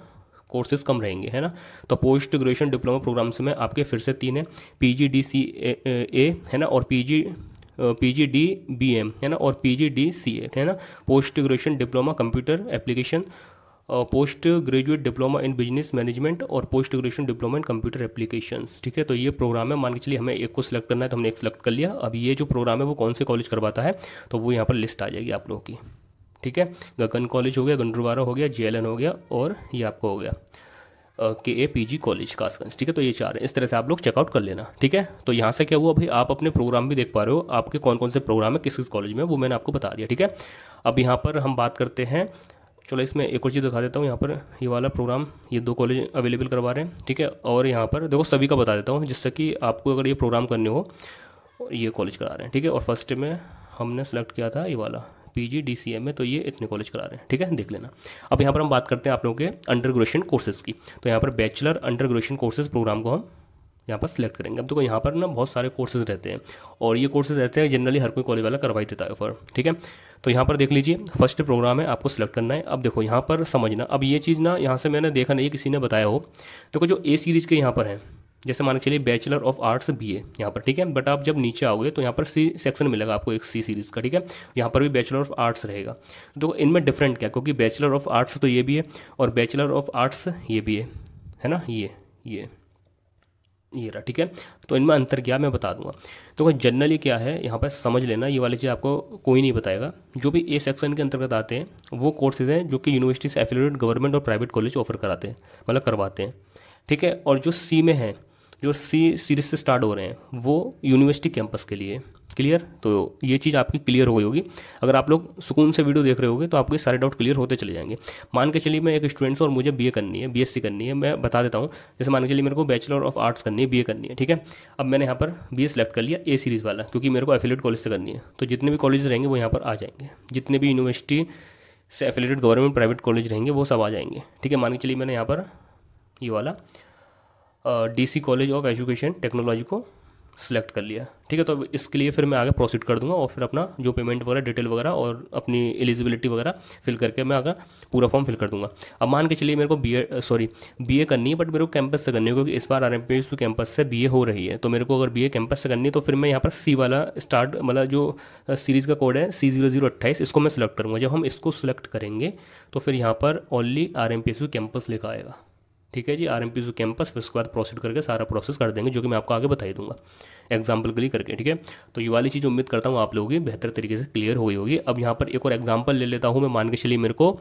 कोर्सेज कम रहेंगे, है ना। तो पोस्ट ग्रेजुएशन डिप्लोमा प्रोग्राम्स में आपके फिर से 3 है, PGDCA है ना, और PGDBM है ना, और PGDCA है ना, post graduation diploma computer application, post graduate diploma in business management और post graduation diploma in computer applications, ठीक है। तो ये प्रोग्राम है, मान के चलिए हमें एक को सिलेक्ट करना है, तो हमने एक सिलेक्ट कर लिया। अब ये जो प्रोग्राम है वो कौन से कॉलेज करवाता है, तो वो यहाँ पर लिस्ट आ जाएगी आप लोगों की, ठीक है। गगन कॉलेज हो गया, गंडूरवारा हो गया, JLN हो गया, और ये आपको हो गया KAPG कॉलेज कासगंज, ठीक है। तो ये 4 है, इस तरह से आप लोग चेकआउट कर लेना, ठीक है। तो यहाँ से क्या हुआ भाई, आप अपने प्रोग्राम भी देख पा रहे हो, आपके कौन कौन से प्रोग्राम है किस किस कॉलेज में, वो मैंने आपको बता दिया, ठीक है। अब यहाँ पर हम बात करते हैं, चलो इसमें एक और चीज़ दिखा देता हूँ। यहाँ पर ये वाला प्रोग्राम ये 2 कॉलेज अवेलेबल करवा रहे हैं, ठीक है। और यहाँ पर देखो सभी का बता देता हूँ, जिससे कि आपको अगर ये प्रोग्राम करने हो ये कॉलेज करा रहे हैं, ठीक है। और फर्स्ट में हमने सेलेक्ट किया था ये वाला PGDCA में, तो ये इतने कॉलेज करा रहे हैं, ठीक है, देख लेना। अब यहाँ पर हम बात करते हैं आप लोगों के अंडर ग्रेजुएशन कोर्सेज़ की। तो यहाँ पर bachelor under graduation courses program को हम यहाँ पर सिलेक्ट करेंगे। अब देखो यहाँ पर ना बहुत सारे कोर्सेज रहते हैं, और ये कोर्सेज ऐसे हैं जनरली हर कोई कॉलेज वाला करवाई देता है ऑफर, ठीक है। तो यहाँ पर देख लीजिए फर्स्ट प्रोग्राम है, आपको सिलेक्ट करना है। अब देखो यहाँ पर समझना, अब ये चीज़ ना यहाँ से मैंने देखा नहीं किसी ने बताया हो। देखो जो A सीरीज़ के यहाँ पर हैं, जैसे मान के चलिए बैचलर ऑफ आर्ट्स BA यहाँ पर, ठीक है। बट आप जब नीचे आओगे तो यहाँ पर C सेक्शन मिलेगा आपको एक C सीरीज़ का, ठीक है। यहाँ पर भी बैचलर ऑफ आर्ट्स रहेगा। तो इनमें डिफरेंट क्या, क्योंकि बैचलर ऑफ आर्ट्स तो ये भी है और बैचलर ऑफ आर्ट्स ये भी है ना, ये ये रहा, ठीक है। तो इनमें अंतर क्या मैं बता दूंगा। तो जनरली क्या है यहाँ पर समझ लेना, ये वाली चीज़ आपको कोई नहीं बताएगा। जो भी ए सेक्शन के अंतर्गत आते हैं वो कोर्सेज हैं जो कि यूनिवर्सिटी से एफिलिएटेड गवर्नमेंट और प्राइवेट कॉलेज ऑफर कराते हैं, मतलब करवाते हैं, ठीक है। और जो सी में है, जो सी सीरीज से स्टार्ट हो रहे हैं वो यूनिवर्सिटी कैंपस के लिए। क्लियर? तो ये चीज़ आपकी क्लियर हो गई होगी। अगर आप लोग सुकून से वीडियो देख रहे होगे तो आपके सारे डाउट क्लियर होते चले जाएंगे। मान के चलिए मैं एक स्टूडेंट हूँ और मुझे बीए करनी है, बीएससी करनी है, मैं बता देता हूँ। जैसे मान के चलिए मेरे को बैचलर ऑफ आर्ट्स करनी है, बीए करनी है, ठीक है। अब मैंने यहाँ पर बीए सेलेक्ट कर लिया ए सीरीज़ वाला, क्योंकि मेरे को एफिलिएट कॉलेज से करनी है। तो जितने भी कॉलेज रहेंगे वो यहाँ पर आ जाएंगे, जितने भी यूनिवर्सिटी से एफिलिएटेड गवर्नमेंट प्राइवेट कॉलेज रहेंगे वो सब आ जाएंगे, ठीक है। मान के चलिए मैंने यहाँ पर ये वाला DC college of education technology को सिलेक्ट कर लिया, ठीक है। तो इसके लिए फिर मैं आगे प्रोसीड कर दूंगा और फिर अपना जो पेमेंट वगैरह डिटेल वगैरह और अपनी एलिजिबिलिटी वगैरह फिल करके मैं आगे पूरा फॉर्म फिल कर दूंगा। अब मान के चलिए मेरे को बीए करनी है, बट मेरे को कैंपस से करनी है, क्योंकि इस बार आरएमपीएसयू कैंपस से बीए हो रही है। तो मेरे को अगर बीए कैंपस से करनी है तो फिर मैं यहाँ पर सी वाला स्टार्ट, मतलब जो सीरीज़ का कोड है C0028, इसको मैं सिलेक्ट करूँगा। जब हम इसको सिलेक्ट करेंगे तो फिर यहाँ पर ओनली आरएमपीएसयू कैंपस लिखा आएगा, ठीक है जी, आरएमपीएसयू कैंपस। फिर उसके बाद प्रोसीड करके सारा प्रोसेस कर देंगे, जो कि मैं आपको आगे बता ही दूंगा एग्जाम्पल के लिए करके, ठीक है। तो ये वाली चीज़ उम्मीद करता हूँ आप लोगों की बेहतर तरीके से क्लियर हो गई होगी। अब यहाँ पर एक और एग्जाम्पल ले लेता हूँ मैं। मान के चलिए मेरे को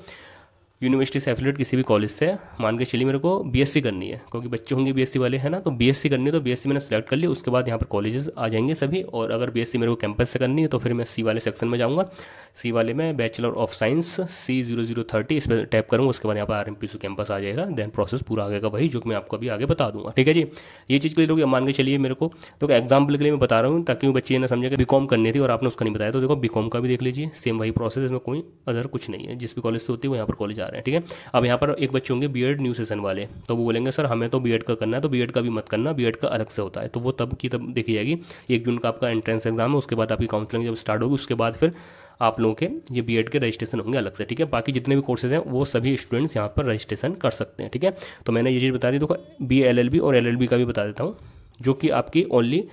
यूनिवर्सिटी से एफिलिएट किसी भी कॉलेज से मान के चलिए मेरे को बीएससी करनी है, क्योंकि बच्चे होंगे बीएससी वाले, है ना। तो बीएससी करनी है तो बीएससी मैंने सेलेक्ट कर लिया। उसके बाद यहाँ पर कॉलेजेस आ जाएंगे सभी। और अगर बीएससी मेरे को कैंपस से करनी है तो फिर मैं सी वाले सेक्शन में जाऊँगा। सी वाले में बैचलर ऑफ साइंस C0030 इस पर टैप करूँगा। उसके बाद यहाँ पर आरएमपीएसयू कैंपस आ जाएगा। देन प्रोसेस पूरा आगेगा वही जो कि मैं आपको अभी आगे बता दूंगा, ठीक है जी। ये चीज़ के लिए मान के चलिए मेरे को, तो एग्जाम्पल के लिए मैं बता रहा हूँ ताकि वो बच्चे ना समझे कि बीकॉम करनी थी और आपने उसका नहीं बताया। तो देखो बीकॉम का भी देख लीजिए, सेम वही प्रोसेस, इसमें कोई अदर कुछ नहीं है। जिस भी कॉलेज से होती है वो यहाँ पर कॉलेज आ रहे हैं, ठीक है। अब यहाँ पर एक बच्चे होंगे बीएड न्यू सेशन वाले, तो वो बोलेंगे सर हमें तो बीएड का करना है। तो बीएड का भी मत करना, बीएड का अलग से होता है। तो वो तब देखी जाएगी। 1 जून का आपका एंट्रेंस एग्जाम है, उसके बाद आपकी काउंसलिंग जब स्टार्ट होगी उसके बाद फिर आप लोगों के ये बीएड के रजिस्ट्रेशन होंगे अलग से, ठीक है। बाकी जितने भी कोर्सेज हैं वो सभी स्टूडेंट्स यहाँ पर रजिस्ट्रेशन कर सकते हैं, ठीक है। तो मैंने ये चीज़ बता दी। देखो BA LLB और LLB का भी बता देता हूँ, जो कि आपकी ओनली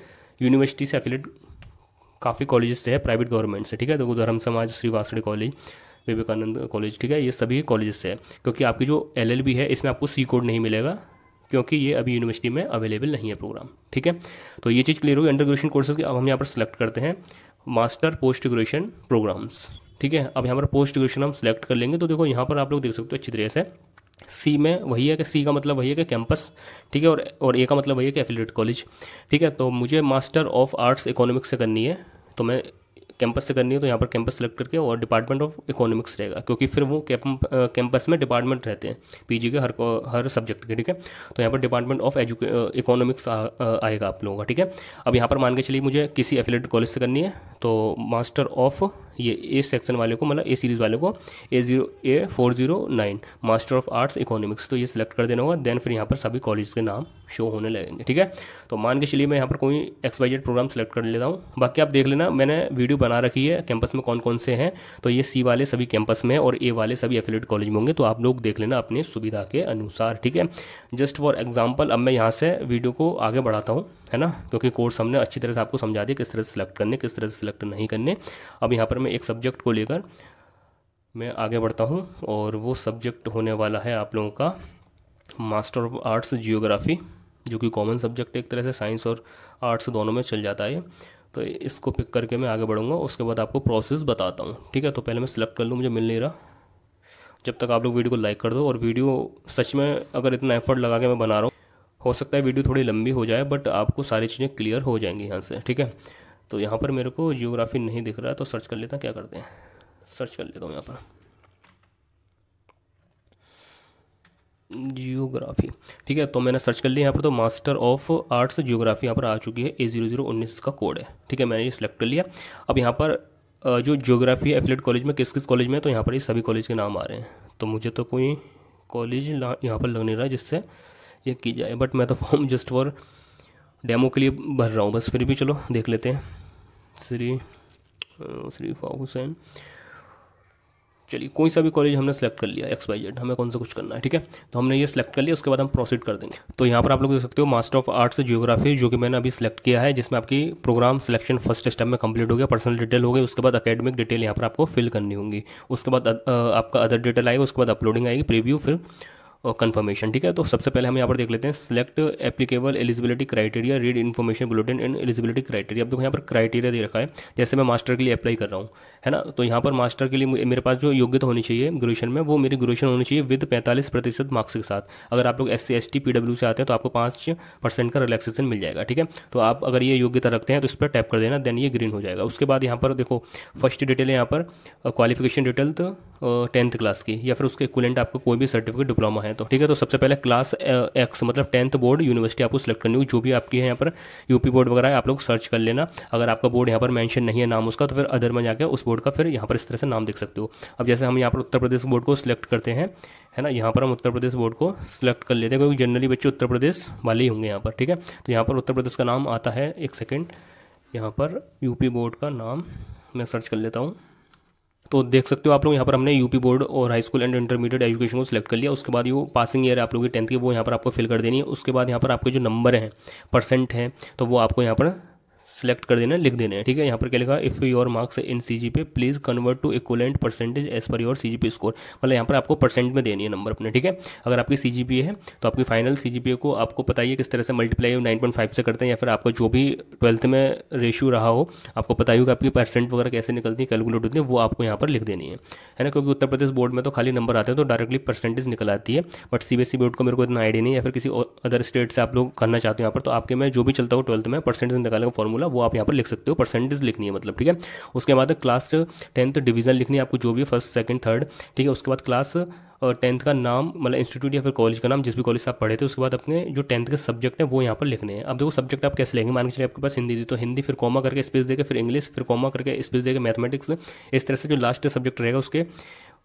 यूनिवर्सिटी से एफिलिएट काफ़ी कॉलेजेस से है, प्राइवेट गवर्नमेंट से, ठीक है। देखो धर्म समाज, श्री वासड़ी कॉलेज, विवेकानंद कॉलेज, ठीक है। ये सभी कॉलेजेस से है। क्योंकि आपकी जो LLB है इसमें आपको C कोड नहीं मिलेगा, क्योंकि ये अभी यूनिवर्सिटी में अवेलेबल नहीं है प्रोग्राम, ठीक है। तो ये चीज़ क्लियर होगी अंडर ग्रेजुएशन कोर्सेज की। अब हम यहाँ पर सेलेक्ट करते हैं मास्टर पोस्ट ग्रेजुएशन प्रोग्राम्स, ठीक है। अब यहाँ पर पोस्ट ग्रेजुएशन हम सेलेक्ट कर लेंगे। तो देखो यहाँ पर आप लोग देख सकते हो अच्छी तरीके से, सी में वही है कि सी का मतलब वही है कि कैंपस, ठीक है। और ए का मतलब वही है कि एफिलिएट कॉलेज, ठीक है। तो मुझे मास्टर ऑफ आर्ट्स इकोनॉमिक्स से करनी है, तो मैं कैंपस से करनी है तो यहाँ पर कैंपस सेलेक्ट करके और डिपार्टमेंट ऑफ इकोनॉमिक्स रहेगा, क्योंकि फिर वो कैंपस में डिपार्टमेंट रहते हैं पीजी के हर सब्जेक्ट के, ठीक है। तो यहाँ पर डिपार्टमेंट ऑफ इकोनॉमिक्स आएगा आप लोगों का, ठीक है। अब यहाँ पर मान के चलिए मुझे किसी एफिलिएटेड कॉलेज से करनी है, तो मास्टर ऑफ ये ए सेक्शन वाले को, मतलब ए सीरीज़ वाले को A409 master of arts economics, तो ये सिलेक्ट कर देना होगा। देन फिर यहाँ पर सभी कॉलेज के नाम शो होने लगेंगे, ठीक है। तो मान के चलिए मैं यहाँ पर कोई XYZ प्रोग्राम सेलेक्ट कर लेता हूँ। बाकी आप देख लेना, मैंने वीडियो बना रखी है कैंपस में कौन कौन से हैं। तो ये सी वाले सभी कैंपस में और ए वाले सभी एफिलिएट कॉलेज में होंगे। तो आप लोग देख लेना अपनी सुविधा के अनुसार, ठीक है। जस्ट फॉर एग्जाम्पल अब मैं यहाँ से वीडियो को आगे बढ़ाता हूँ, है ना, क्योंकि कोर्स हमने अच्छी तरह से आपको समझा दिया किस तरह से सिलेक्ट करने, किस तरह से सिलेक्ट नहीं करने। अब यहाँ पर मैं एक सब्जेक्ट को लेकर मैं आगे बढ़ता हूँ और वो सब्जेक्ट होने वाला है आप लोगों का मास्टर ऑफ आर्ट्स जियोग्राफी, जो कि कॉमन सब्जेक्ट है एक तरह से, साइंस और आर्ट्स दोनों में चल जाता है। तो इसको पिक करके मैं आगे बढ़ूँगा, उसके बाद आपको प्रोसेस बताता हूँ, ठीक है। तो पहले मैं सिलेक्ट कर लूँ, मुझे मिल नहीं रहा। जब तक आप लोग वीडियो को लाइक कर दो, और वीडियो सच में अगर इतना एफर्ट लगा के मैं बना रहा हूँ, हो सकता है वीडियो थोड़ी लंबी हो जाए, बट आपको सारी चीज़ें क्लियर हो जाएंगी यहाँ से, ठीक है। तो यहाँ पर मेरे को जियोग्राफी नहीं दिख रहा है, तो सर्च कर लेता हैं, क्या करते हैं, सर्च कर लेता हूँ यहाँ पर जियोग्राफी, ठीक है। तो मैंने सर्च कर लिया यहाँ पर, तो मास्टर ऑफ आर्ट्स जियोग्राफी यहाँ पर आ चुकी है, A0019 का कोड है, ठीक है। मैंने ये सिलेक्ट कर लिया। अब यहाँ पर जो जियोग्राफी एफिलिएट कॉलेज में किस किस कॉलेज में, तो यहाँ पर ये सभी कॉलेज के नाम आ रहे हैं। तो मुझे तो कोई कॉलेज यहाँ पर लग नहीं रहा है जिससे ये की जाए, बट मैं तो फॉर्म जस्ट फॉर डेमो के लिए भर रहा हूँ बस। फिर भी चलो देख लेते हैं। श्री फाउसेन, चलिए कोई सा भी कॉलेज हमने सेलेक्ट कर लिया, XYZ, हमें कौन सा कुछ करना है, ठीक है। तो हमने ये सिलेक्ट कर लिया, उसके बाद हम प्रोसीड कर देंगे। तो यहाँ पर आप लोग देख सकते हो मास्टर ऑफ आर्ट्स जियोग्राफी, जो कि मैंने अभी सिलेक्ट किया है, जिसमें आपकी प्रोग्राम सिलेक्शन फर्स्ट स्टेप में कंप्लीट हो गया, पर्सनल डिटेल हो गई, उसके बाद अकेडमिक डिटेल यहाँ पर आपको फिल करनी होंगी, उसके बाद आपका अदर डिटेल आएगा, उसके बाद अपलोडिंग आएगी, प्रीव्यू, फिर कंफर्मेशन। ठीक है, तो सबसे पहले हम यहाँ पर देख लेते हैं select applicable eligibility criteria, read information bulletin and eligibility criteria. अब देखो यहाँ पर क्राइटेरिया दे रखा है, जैसे मैं मास्टर के लिए अप्लाई कर रहा हूँ, है ना, तो यहाँ पर मास्टर के लिए मेरे पास जो योग्यता होनी चाहिए ग्रेजुएशन में, वो मेरी ग्रेजुएशन होनी चाहिए विद 45% मार्क्स के साथ। अगर आप लोग SC ST PW से आते हैं तो आपको 5% का रिलैक्सेशन मिल जाएगा। ठीक है, तो आप अगर ये योग्यता रखते हैं तो इस पर टैप कर देना, देन ये ग्रीन हो जाएगा। उसके बाद यहाँ पर देखो फर्स्ट डिटेल है यहाँ पर क्वालिफिकेशन डिटेल तो 10th क्लास की या फिर उसके इक्विवेलेंट आपको कोई भी सर्टिफिकेट डिप्लोमा है तो। ठीक है, तो सबसे पहले क्लास X मतलब 10th बोर्ड यूनिवर्सिटी आपको सिलेक्ट करनी होगी, जो भी आपकी है यहाँ पर यूपी बोर्ड वगैरह है आप लोग सर्च कर लेना। अगर आपका बोर्ड यहाँ पर मेंशन नहीं है नाम उसका, तो फिर अदर में जाकर उस बोर्ड का फिर यहाँ पर इस तरह से नाम देख सकते हो। अब जैसे हम यहाँ पर उत्तर प्रदेश बोर्ड को सिलेक्ट करते हैं, है ना, यहाँ पर हम उत्तर प्रदेश बोर्ड को सिलेक्ट कर लेते हैं क्योंकि जनरली बच्चे उत्तर प्रदेश वाले ही होंगे यहाँ पर। ठीक है, तो यहाँ पर उत्तर प्रदेश का नाम आता है, एक सेकेंड, यहाँ पर यूपी बोर्ड का नाम मैं सर्च कर लेता हूँ। तो देख सकते हो आप लोग यहाँ पर हमने यूपी बोर्ड और high school and intermediate education को सिलेक्ट कर लिया। उसके बाद ये पासिंग ईयर आप लोगों की 10th की वो यहाँ पर आपको फिल कर देनी है। उसके बाद यहाँ पर आपके जो नंबर हैं परसेंट हैं तो वो आपको यहाँ पर सेलेक्ट कर देना है, लिख देना है। ठीक है, यहाँ पर क्या लिखा, if your marks in CGPA please convert to equivalent percentage as per your CGPA score. मतलब यहाँ पर आपको परसेंट में देनी है नंबर अपने। ठीक है, अगर आपकी CGPA है तो आपकी फाइनल CGPA को आपको पता ही है किस तरह से मल्टीप्लाई 9.5 से करते हैं, या फिर आपका जो भी 12th में रेशियो रहा हो आपको पता ही होगा आपकी परसेंट वगैरह कैसे निकलती है, कैलकुलेट होती है, वो आपको यहाँ पर लिख देनी है ना। क्योंकि उत्तर प्रदेश बोर्ड में तो खाली नंबर आते हैं तो डायरेक्टली परसेंटेज निकल आती है, बट CBSE बोर्ड को मेरे को इतना आइडिया नहीं है, या फिर किसी अदर स्टेट से आप लोग करना चाहते हो यहाँ पर, तो आपके में जो भी चलता हो 12th में परसेंटेज निकालने का फॉर्मूला वो आप यहाँ पर लिख सकते हो, परसेंटेज लिखनी है मतलब। ठीक है, उसके बाद क्लास 10th डिवीजन लिखनी है आपको, जो भी फर्स्ट सेकंड थर्ड। ठीक है, उसके बाद क्लास 10th का नाम मतलब इंस्टीट्यूट या फिर कॉलेज का नाम, जिस भी कॉलेज से आप पढ़े थे। उसके बाद अपने जो 10th के सब्जेक्ट है वो यहाँ पर लिखने हैं। अब देखो सब्जेक्ट आप कैसे लेंगे, मान के चलिए आपके पास हिंदी थी तो हिंदी, फिर कॉमा करके स्पेस देके फिर इंग्लिश, फिर कॉमा करके स्पेस देके मैथमेटिक्स। इस तरह से जो लास्ट सब्जेक्ट रहेगा उसके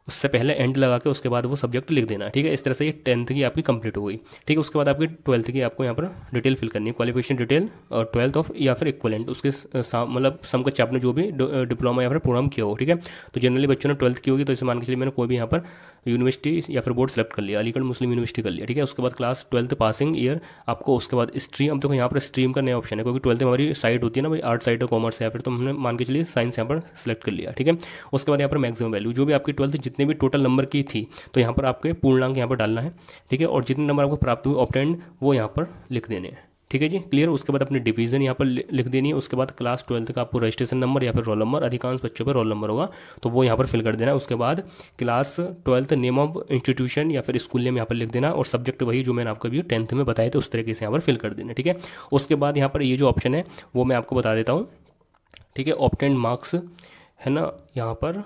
उससे पहले एंड लगा के उसके बाद वो सब्जेक्ट लिख देना। ठीक है, इस तरह से ये 10th की आपकी कंप्लीट हो गई। ठीक है, उसके बाद आपकी 12th की आपको यहाँ पर डिटेल फिल करनी है, क्वालिफिकेशन डिटेल और 12th ऑफ या फिर इक्वलेंट उसके मतलब सम कच्चे आपने जो भी डिप्लोमा या फिर प्रोग्राम किया हो। ठीक है, तो जनरली बच्चों ने 12th की होगी, तो इसे मान के चलिए मैंने कोई भी यहाँ पर यूनिवर्सिटी या फिर बोर्ड सेलेक्ट कर लिया, अलीगढ़ मुस्लिम यूनिवर्सिटी कर लिया। ठीक है, उसके बाद क्लास 12th पासिंग ईयर आपको, उसके बाद स्ट्रीम। अब देखो यहाँ पर स्ट्रीम का नया ऑप्शन है क्योंकि 12th में हमारी साइड होती है ना भाई, आर्ट साइड और कॉमर्स है, फिर तो हमने मान के चलिए साइंस यहाँ पर सेलेक्ट कर लिया। ठीक है, उसके बाद यहाँ पर मैक्सिमम वैल्यू जो भी आपकी 12th जितने भी टोटल नंबर की थी तो यहाँ पर आपके पूर्णांक यहाँ पर डालना है। ठीक है, और जितने नंबर आपको प्राप्त हुए ऑब्टेन्ड वो यहाँ पर लिख देने हैं। ठीक है जी, क्लियर। उसके बाद अपनी डिवीजन यहाँ पर लिख देनी है। उसके बाद क्लास 12th का आपको रजिस्ट्रेशन नंबर या फिर रोल नंबर, अधिकांश बच्चों पर रोल नंबर होगा तो वो यहाँ पर फिल कर देना है। उसके बाद class 12th name of institution या फिर स्कूल नेम यहाँ पर लिख देना, और सब्जेक्ट वही जो मैंने आपको अभी 10th में बताए थे उस तरीके से यहाँ पर फिल कर देना। ठीक है, उसके बाद यहाँ पर ये जो ऑप्शन है वो मैं आपको बता देता हूँ। ठीक है, ऑब्टेन्ड मार्क्स है ना, यहाँ पर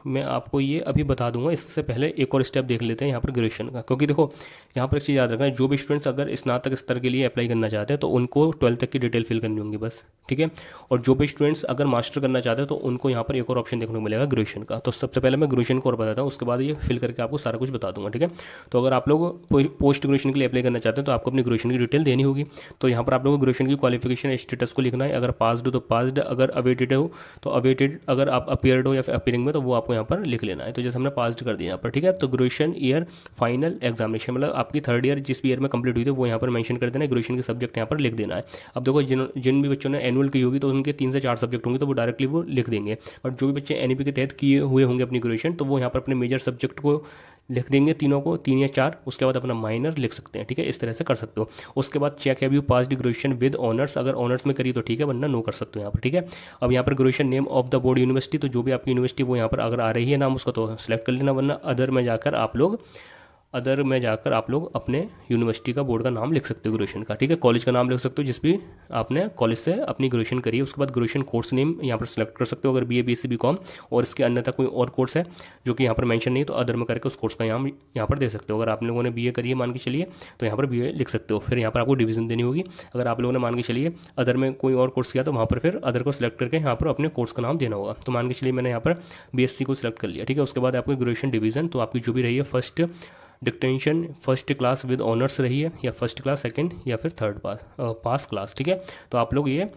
मैं आपको ये अभी बता दूंगा। इससे पहले एक और स्टेप देख लेते हैं यहाँ पर ग्रेजुएशन का, क्योंकि देखो यहाँ पर एक चीज़ याद रखना है, जो भी स्टूडेंट्स अगर स्नातक स्तर के लिए अप्लाई करना चाहते हैं तो उनको 12th तक की डिटेल फिल करनी होंगी बस। ठीक है, और जो भी स्टूडेंट्स अगर मास्टर करना चाहते हैं तो उनको यहाँ पर एक और ऑप्शन देखने को मिलेगा ग्रेजुएशन का। तो सबसे पहले मैं ग्रेजुएशन को और बताता हूँ, उसके बाद ये फिल करके आपको सारा कुछ बता दूंगा। ठीक है, तो अगर आप लोग पोस्ट ग्रेजुएशन के लिए अप्लाई करना चाहते हैं तो आपको अपनी ग्रेजुएशन की डिटेल देनी होगी। तो यहाँ पर आप लोगों को ग्रेजुएशन की क्वालिफिकेशन स्टेटस को लिखना है, अगर पास्ड हो तो पास्ड, अगर अवेटेड हो तो अवेटेड, अगर आप अपियर्ड हो या फिर अपीयरिंग में तो वो आपको यहाँ पर लिख लेना है। तो जैसे हमने पास कर दिया यहाँ पर। ठीक है, तो ग्रेजुएशन ईयर फाइनल एग्जामिनेशन मतलब आपकी 3rd ईयर जिस ईयर में कंप्लीट हुई थी वो यहाँ पर मेंशन कर देना है, ग्रेजुएशन के सब्जेक्ट यहाँ पर लिख देना है। अब देखो जिन भी बच्चों ने एनुअल की होगी तो उनके 3 से 4 सब्जेक्ट होंगे तो वो डायरेक्टली वो लिख देंगे, बट जो भी बच्चे NEP के तहत किए हुए होंगे अपनी ग्रेजुएशन तो वो यहाँ पर अपने मेजर सब्जेक्ट को लिख देंगे, तीनों को 3 या 4, उसके बाद अपना माइनर लिख सकते हैं। ठीक है, इस तरह से कर सकते हो। उसके बाद check have you passed graduation with honours, अगर ऑनर्स में करी तो ठीक है, वरना नो कर सकते हो यहाँ पर। ठीक है, अब यहाँ पर graduation name of the board university, तो जो भी आपकी यूनिवर्सिटी वो यहाँ पर अगर आ रही है नाम उसका तो सेलेक्ट कर लेना, वरना अदर में जाकर आप लोग अपने यूनिवर्सिटी का बोर्ड का नाम लिख सकते हो ग्रेजुएशन का। ठीक है, कॉलेज का नाम लिख सकते हो जिस भी आपने कॉलेज से अपनी ग्रेजुएशन करी है। उसके बाद ग्रेजुएशन कोर्स नेम यहाँ पर सेलेक्ट कर सकते हो, अगर BA BSc BCom और इसके अन्यथा कोई और कोर्स है जो कि यहाँ पर मेंशन नहीं तो अदर में करके उस कोर्स का नाम यहाँ पर दे सकते हो। अगर आप लोगों ने BA करी है मान के चलिए तो यहाँ पर BA लिख सकते हो। फिर यहाँ पर आपको डिवीजन देनी होगी, अगर आप लोगों ने मान के चलिए अदर में कोई और कोर्स किया तो वहाँ पर फिर अदर को सिलेक्ट करके यहाँ पर अपने कोर्स का नाम देना होगा। तो मान के चलिए मैंने यहाँ पर BSc को सिलेक्ट कर लिया। ठीक है, उसके बाद आपकी ग्रेजुएशन डिवीजन तो आपकी जो भी रही है first dictation first class with honours रही है या फर्स्ट क्लास सेकंड या फिर थर्ड पास क्लास। ठीक है, तो आप लोग ये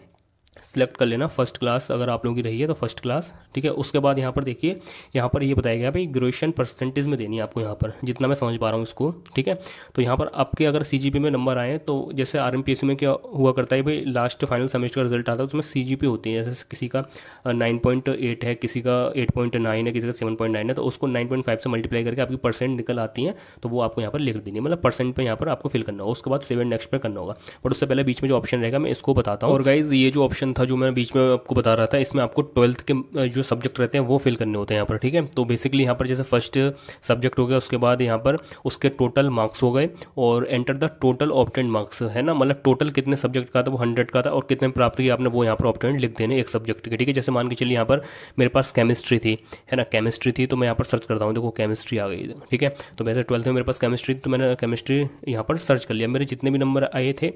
सेलेक्ट कर लेना फर्स्ट क्लास, अगर आप लोगों की रही है तो फर्स्ट क्लास, ठीक है। उसके बाद यहाँ पर देखिए, यहाँ पर ये बताया गया भाई ग्रेजुएशन परसेंटेज में देनी है आपको, यहाँ पर जितना मैं समझ पा रहा हूँ इसको, ठीक है। तो यहाँ पर आपके अगर सीजीपी में नंबर आए, तो जैसे आरएमपीएससी में क्या हुआ करता है भाई, लास्ट फाइनल सेमेस्टर का रिजल्ट आता है उसमें सीजीपी होती है, जैसे किसी का 9.8 है, किसी का 8.9 है, किसी का 7.9 है, तो उसको 9.5 से मल्टीप्लाई करके आपकी परसेंट निकल आती है, तो वो आपको यहाँ पर लिख देनी है, मतलब परसेंट पे यहाँ पर आपको फिल करना होगा। उसके बाद सेव एंड नेक्स्ट पर करना होगा, बट उससे पहले बीच में जो ऑप्शन रहेगा मैं इसको बताता हूँ। और गाइज ये जो ऑप्शन था जो मैं बीच में आपको बता रहा था, इसमें आपको 12th के जो सब्जेक्ट रहते हैं वो फिल करने होते हैं यहाँ पर, ठीक है। तो बेसिकली यहाँ पर जैसे फर्स्ट सब्जेक्ट हो गया, उसके बाद यहाँ पर उसके टोटल मार्क्स हो गए, और enter the total obtained marks, है ना, मतलब टोटल कितने सब्जेक्ट का था, वो 100 का था, और कितने प्राप्त किया आपने वो यहाँ पर ऑब्टेंड लिख देने एक सब्जेक्ट के, ठीक है। जैसे मान के चलिए यहाँ पर मेरे पास केमिस्ट्री थी, है ना, केमिस्ट्री थी, तो मैं यहाँ पर सर्च करता हूँ, देखो केमिस्ट्री आ गई, ठीक है। तो वैसे 12th में मेरे पास केमिस्ट्री थी, तो मैंने केमिस्ट्री यहाँ पर सर्च कर लिया, मेरे जितने भी नंबर आए थे,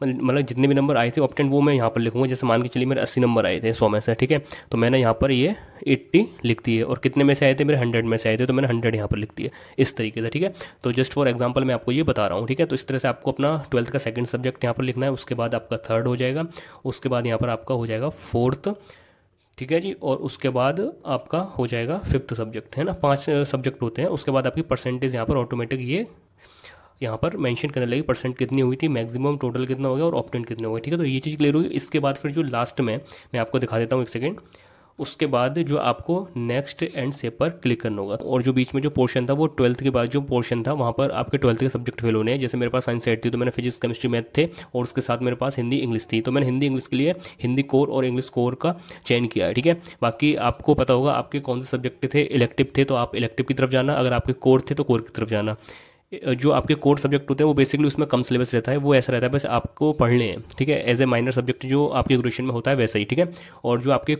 मतलब जितने भी नंबर आए थे ऑप्टेंड, वो मैं यहाँ पर लिखूंगा। जैसे मान के चलिए मेरे 80 नंबर आए थे 100 में से, ठीक है, तो मैंने यहाँ पर ये 80 लिख दी है, और कितने में से आए थे, मेरे 100 में से आए थे, तो मैंने 100 यहाँ पर लिख दिया इस तरीके से, ठीक है। तो जस्ट फॉर एग्जांपल मैं आपको ये बता रहा हूँ, ठीक है। तो इस तरह से आपको अपना 12th का सेकंड सब्जेक्ट यहाँ पर लिखना है, उसके बाद आपका थर्ड हो जाएगा, उसके बाद यहाँ पर आपका हो जाएगा फोर्थ, ठीक है जी, और उसके बाद आपका हो जाएगा फिफ्थ सब्जेक्ट, है ना, 5 सब्जेक्ट होते हैं। उसके बाद आपकी परसेंटेज यहाँ पर ऑटोमेटिक ये यहाँ पर मेंशन करने लगी, परसेंट कितनी हुई थी, मैक्सिमम टोटल कितना हो गया, और ऑप्टेंट कितने हो गए, ठीक है। तो ये चीज़ क्लियर हुई। इसके बाद फिर जो लास्ट में मैं आपको दिखा देता हूँ, एक सेकेंड। उसके बाद जो आपको नेक्स्ट एंड सेव पर क्लिक करना होगा, और जो बीच में जो पोर्शन था वो 12th के बाद जो पोर्शन था वहाँ पर आपके 12th के सब्जेक्ट फेल होने हैं। जैसे मेरे पास साइंस सेट थी, तो मैंने फिजिक्स केमिस्ट्री मैथ थे, और उसके साथ मेरे पास हिंदी इंग्लिश थी, तो मैंने हिंदी इंग्लिश के लिए हिंदी कोर और इंग्लिश कोर का चयन किया है, ठीक है। बाकी आपको पता होगा आपके कौन से सब्जेक्ट थे, इलेक्टिव थे तो आप इलेक्टिव की तरफ जाना, अगर आपके कोर थे तो कोर की तरफ जाना। जो आपके कोर सब्जेक्ट होते हैं वो बेसिकली उसमें कम सिलेबस रहता है, वो ऐसा रहता है बस आपको पढ़ने हैं, ठीक है, एज ए माइनर सब्जेक्ट जो आपके ग्रेजुएशन में होता है वैसा ही, ठीक है। और जो आपके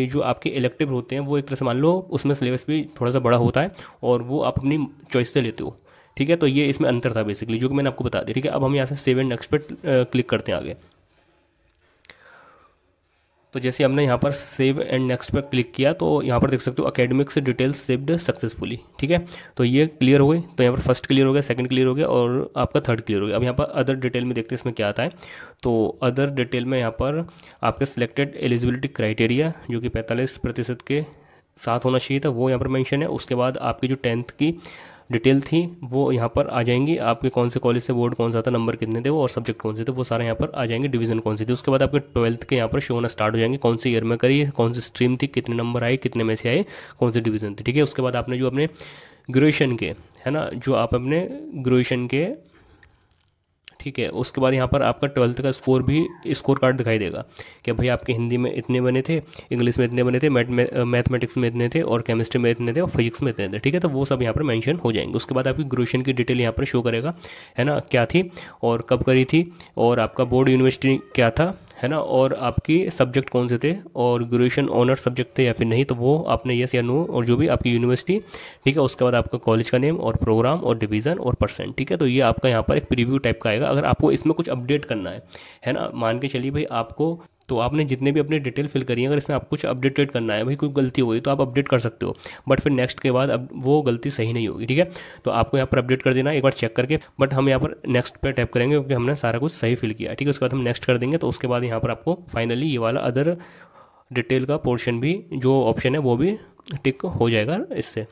जो आपके इलेक्टिव होते हैं वो एक तरह से मान लो उसमें सिलेबस भी थोड़ा सा बड़ा होता है, और वो आप अपनी चॉइस से लेते हो, ठीक है। तो ये इसमें अंतर था बेसिकली, जो कि मैंने आपको बता दिया, ठीक है। अब हम यहाँ से सेव एंड नेक्स्ट पर क्लिक करते हैं आगे। तो जैसे हमने यहाँ पर सेव एंड नेक्स्ट पर क्लिक किया, तो यहाँ पर देख सकते हो अकेडमिक्स डिटेल्स सेव्ड सक्सेसफुली, ठीक है। तो ये क्लियर हो गई, तो यहाँ पर फर्स्ट क्लियर हो गया, सेकंड क्लियर हो गया, और आपका थर्ड क्लियर हो गया। अब यहाँ पर अदर डिटेल में देखते हैं इसमें क्या आता है। तो अदर डिटेल में यहाँ पर आपके सिलेक्टेड एलिजिबिलिटी क्राइटेरिया जो कि 45% के साथ होना चाहिए था, वो यहाँ पर मेंशन है। उसके बाद आपकी जो 10th की डिटेल थी वो यहाँ पर आ जाएंगी, आपके कौन से कॉलेज से बोर्ड कौन सा था, नंबर कितने थे वो, और सब्जेक्ट कौन से थे वो सारे यहाँ पर आ जाएंगे, डिवीजन कौन सी थी। उसके बाद आपके 12th के यहाँ पर शो होना स्टार्ट हो जाएंगे, कौन सी ईयर में करी, कौन सी स्ट्रीम थी, कितने नंबर आए, कितने में से आए, कौन सी डिवीजन थी, ठीक है। उसके बाद आपने जो अपने ग्रेजुएशन के, है ना, जो आप अपने ग्रेजुएशन के, ठीक है, उसके बाद यहाँ पर आपका 12th का स्कोर भी स्कोर कार्ड दिखाई देगा कि भाई आपके हिंदी में इतने बने थे, इंग्लिश में इतने बने थे, मैथमेटिक्स में इतने थे, और केमिस्ट्री में इतने थे, और फिजिक्स में इतने थे, ठीक है। तो वो सब यहाँ पर मेंशन हो जाएंगे। उसके बाद आपकी ग्रेजुएशन की डिटेल यहाँ पर शो करेगा, है ना, क्या थी और कब करी थी, और आपका बोर्ड यूनिवर्सिटी क्या था, है ना, और आपकी सब्जेक्ट कौन से थे, और ग्रेजुएशन ऑनर्स सब्जेक्ट थे या फिर नहीं, तो वो आपने यस या नो, और जो भी आपकी यूनिवर्सिटी, ठीक है। उसके बाद आपका कॉलेज का नेम और प्रोग्राम और डिवीज़न और परसेंट, ठीक है। तो ये आपका यहाँ पर एक प्रीव्यू टाइप का आएगा। अगर आपको इसमें कुछ अपडेट करना है ना, मान के चलिए भाई आपको, तो आपने जितने भी अपने डिटेल फिल करी है, अगर इसमें आपको कुछ अपडेटेड करना है, भाई कोई गलती हो गई तो आप अपडेट कर सकते हो, बट फिर नेक्स्ट के बाद अब वो गलती सही नहीं होगी, ठीक है। तो आपको यहाँ पर अपडेट कर देना एक बार चेक करके, बट हम यहाँ पर नेक्स्ट पे टैप करेंगे क्योंकि हमने सारा कुछ सही फिल किया, ठीक है। उसके बाद हम नेक्स्ट कर देंगे, तो उसके बाद यहाँ पर आपको फाइनली ये वाला अदर डिटेल का पोर्शन भी जो ऑप्शन है वो भी टिक हो जाएगा इससे,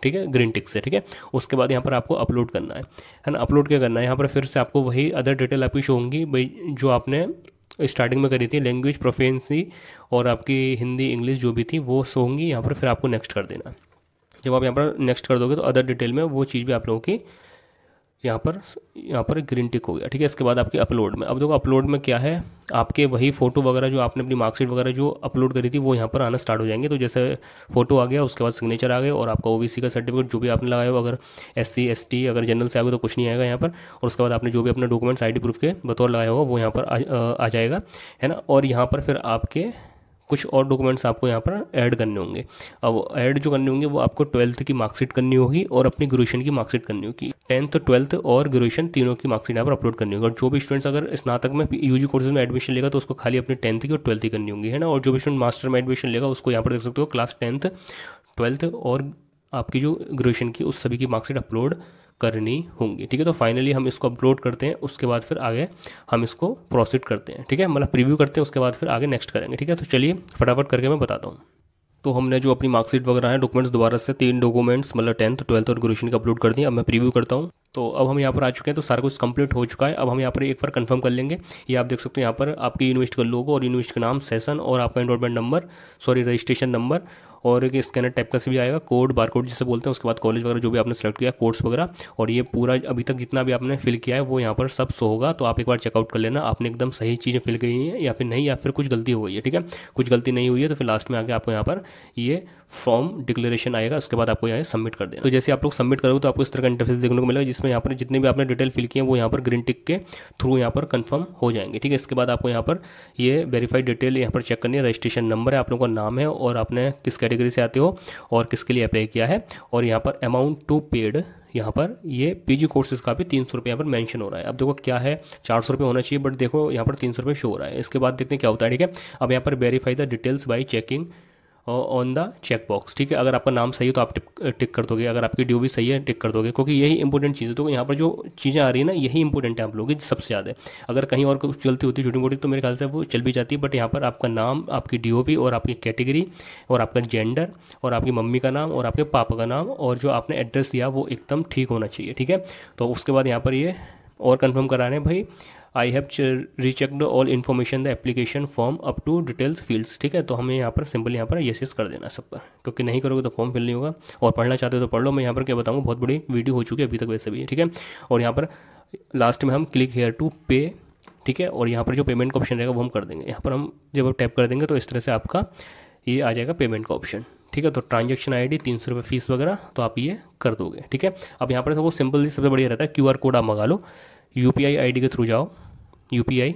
ठीक है, ग्रीन टिक से, ठीक है। उसके बाद यहाँ पर आपको अपलोड करना है ना। अपलोड क्या करना है, यहाँ पर फिर से आपको वही अदर डिटेल आपकी शो होंगी भाई जो आपने स्टार्टिंग में करी थी, लैंग्वेज प्रोफिशिएंसी और आपकी हिंदी इंग्लिश जो भी थी वो शो होंगी यहाँ पर। फिर आपको नेक्स्ट कर देना। जब आप यहाँ पर नेक्स्ट कर दोगे तो अदर डिटेल में वो चीज़ भी आप लोगों की यहाँ पर ग्रीन टिक हो गया, ठीक है। इसके बाद आपके अपलोड में, अब देखो अपलोड में क्या है, आपके वही फ़ोटो वगैरह जो आपने अपनी मार्कशीट वगैरह जो अपलोड करी थी वो यहाँ पर आना स्टार्ट हो जाएंगे। तो जैसे फोटो आ गया, उसके बाद सिग्नेचर आ गए, और आपका ओबीसी का सर्टिफिकेट जो भी आपने लगाया हो, अगर SC ST अगर जनरल से आ गए तो कुछ नहीं आएगा यहाँ पर। और उसके बाद आपने जो भी अपने डॉक्यूमेंट्स ID प्रूफ के बतौर लगाया होगा वो यहाँ पर आ जाएगा, है ना। और यहाँ पर फिर आपके कुछ और डॉक्यूमेंट्स आपको यहाँ पर ऐड करने होंगे। अब ऐड जो करने होंगे वो आपको 12th की मार्कशीट करनी होगी और अपनी ग्रेजुएशन की मार्कशीट करनी होगी। 10th 12th और ग्रेजुएशन तीनों की मार्कशीट यहाँ पर अपलोड करनी होगी। और जो भी स्टूडेंट्स अगर स्नातक में UG कोर्सेज में एडमिशन लेगा तो उसको खाली अपनी 10th की और 12th की करनी होंगी, है ना। और जो भी स्टूडेंट मास्टर में एडमिशन लेगा उसको यहाँ पर देख सकते हो क्लास 10th 12th और आपकी जो ग्रेजुएशन की उस सभी की मार्कशीट अपलोड करनी होंगी। ठीक है, तो फाइनली हम इसको अपलोड करते हैं, उसके बाद फिर आगे हम इसको प्रोसीड करते हैं। ठीक है, मतलब प्रीव्यू करते हैं, उसके बाद फिर आगे नेक्स्ट करेंगे। ठीक है, तो चलिए फटाफट करके मैं बताता हूँ। तो हमने जो अपनी मार्कशीट वगैरह है, डॉक्यूमेंट्स दोबारा से 3 डॉक्यूमेंट्स मतलब 10th 12th और ग्रेजुएशन का अपलोड कर दिए। अब मैं प्रीव्यू करता हूँ। तो अब हम यहाँ पर आ चुके हैं, तो सारा कुछ कंप्लीट हो चुका है। अब हम यहाँ पर एक बार कंफर्म कर लेंगे। ये आप देख सकते हो यहाँ पर आपकी यूनिवर्सिटी का लोगो और यूनिवर्सिटी का नाम, सेशन और आपका enrolment number, sorry registration number, और एक स्कैनर टाइप का से भी आएगा, कोड बारकोड जिसे बोलते हैं। उसके बाद कॉलेज वगैरह जो भी आपने सेलेक्ट किया, कोर्स वगैरह, और ये पूरा अभी तक जितना भी आपने फिल किया है वो यहाँ पर सब शो होगा। तो आप एक बार चेकआउट कर लेना आपने एकदम सही चीज़ें फिल की हैं या फिर नहीं, या फिर कुछ गलती हो गई है। ठीक है, कुछ गलती नहीं हुई है तो फिर लास्ट में आके आपको यहाँ पर ये फॉर्म डिक्लेरेशन आएगा, उसके बाद आपको यहाँ सबमिट कर देना। तो जैसे आप लोग सबमिट करोगे तो आपको इस तरह का इंटरफेस देखने को मिलेगा, जिसमें यहाँ पर जितने भी आपने डिटेल फिल किए हैं वो यहाँ पर ग्रीन टिक के थ्रू यहाँ पर कंफर्म हो जाएंगे। ठीक है, इसके बाद आपको यहाँ पर ये वेरीफाइड डिटेल यहाँ पर चेक करनी है। रजिस्ट्रेशन नंबर है, आप लोगों का नाम है, और आपने किस कैटेगरी से आते हो और किसके लिए अप्लाई किया है, और यहाँ पर अमाउंट टू पेड, यहाँ पर ये पीजी कोर्सेज का भी 300 रुपये यहाँ पर मेंशन हो रहा है। अब देखो क्या है, 400 रुपये होना चाहिए, बट देखो यहाँ पर 300 रुपये शो हो रहा है। इसके बाद देखते हैं क्या होता है। ठीक है, अब यहाँ पर verify the details by checking on the check box. ठीक है, अगर आपका नाम सही है तो आप टिक कर दोगे, अगर आपकी ड्यू भी सही है टिक कर दोगे, क्योंकि यही इंपॉर्टेंट चीज़ है। तो यहाँ पर जो चीज़ें आ रही है ना, यही इंपॉर्टेंट है आप लोगों की सबसे ज़्यादा। अगर कहीं और कुछ गलती होती है छोटी मोटी तो मेरे ख्याल से वो चल भी जाती है, बट यहाँ पर आपका नाम, आपकी DOB और आपकी कैटेगरी और आपका जेंडर और आपकी मम्मी का नाम और आपके पापा का नाम और जो आपने एड्रेस दिया वो एकदम ठीक होना चाहिए। ठीक है, तो उसके बाद यहाँ पर ये और कंफर्म करा रहे हैं भाई, I have rechecked all information the application form up to details fields. ठीक है, तो हमें यहाँ पर सिंपल यहाँ पर येस कर देना सब पर, क्योंकि नहीं करोगे तो फॉर्म फिल नहीं होगा। और पढ़ना चाहते हो तो पढ़ लो, मैं यहाँ पर क्या बताऊँगा, बहुत बड़ी वीडियो हो चुकी है अभी तक वैसे भी। ठीक है, और यहाँ पर लास्ट में हम क्लिक हेयर टू पे। ठीक है, और यहाँ पर जो पेमेंट का ऑप्शन रहेगा वो हम कर देंगे। यहाँ पर हम जब आप टैप कर देंगे तो इस तरह से आपका ये आ जाएगा पेमेंट का ऑप्शन। ठीक है, तो ट्रांजैक्शन ID 300 रुपये फीस वगैरह तो आप ये कर दोगे। ठीक है, अब यहाँ पर सबको सिंपल सबसे बढ़िया रहता है, QR कोड आप मंगा लो, UPI ID के थ्रू जाओ, UPI।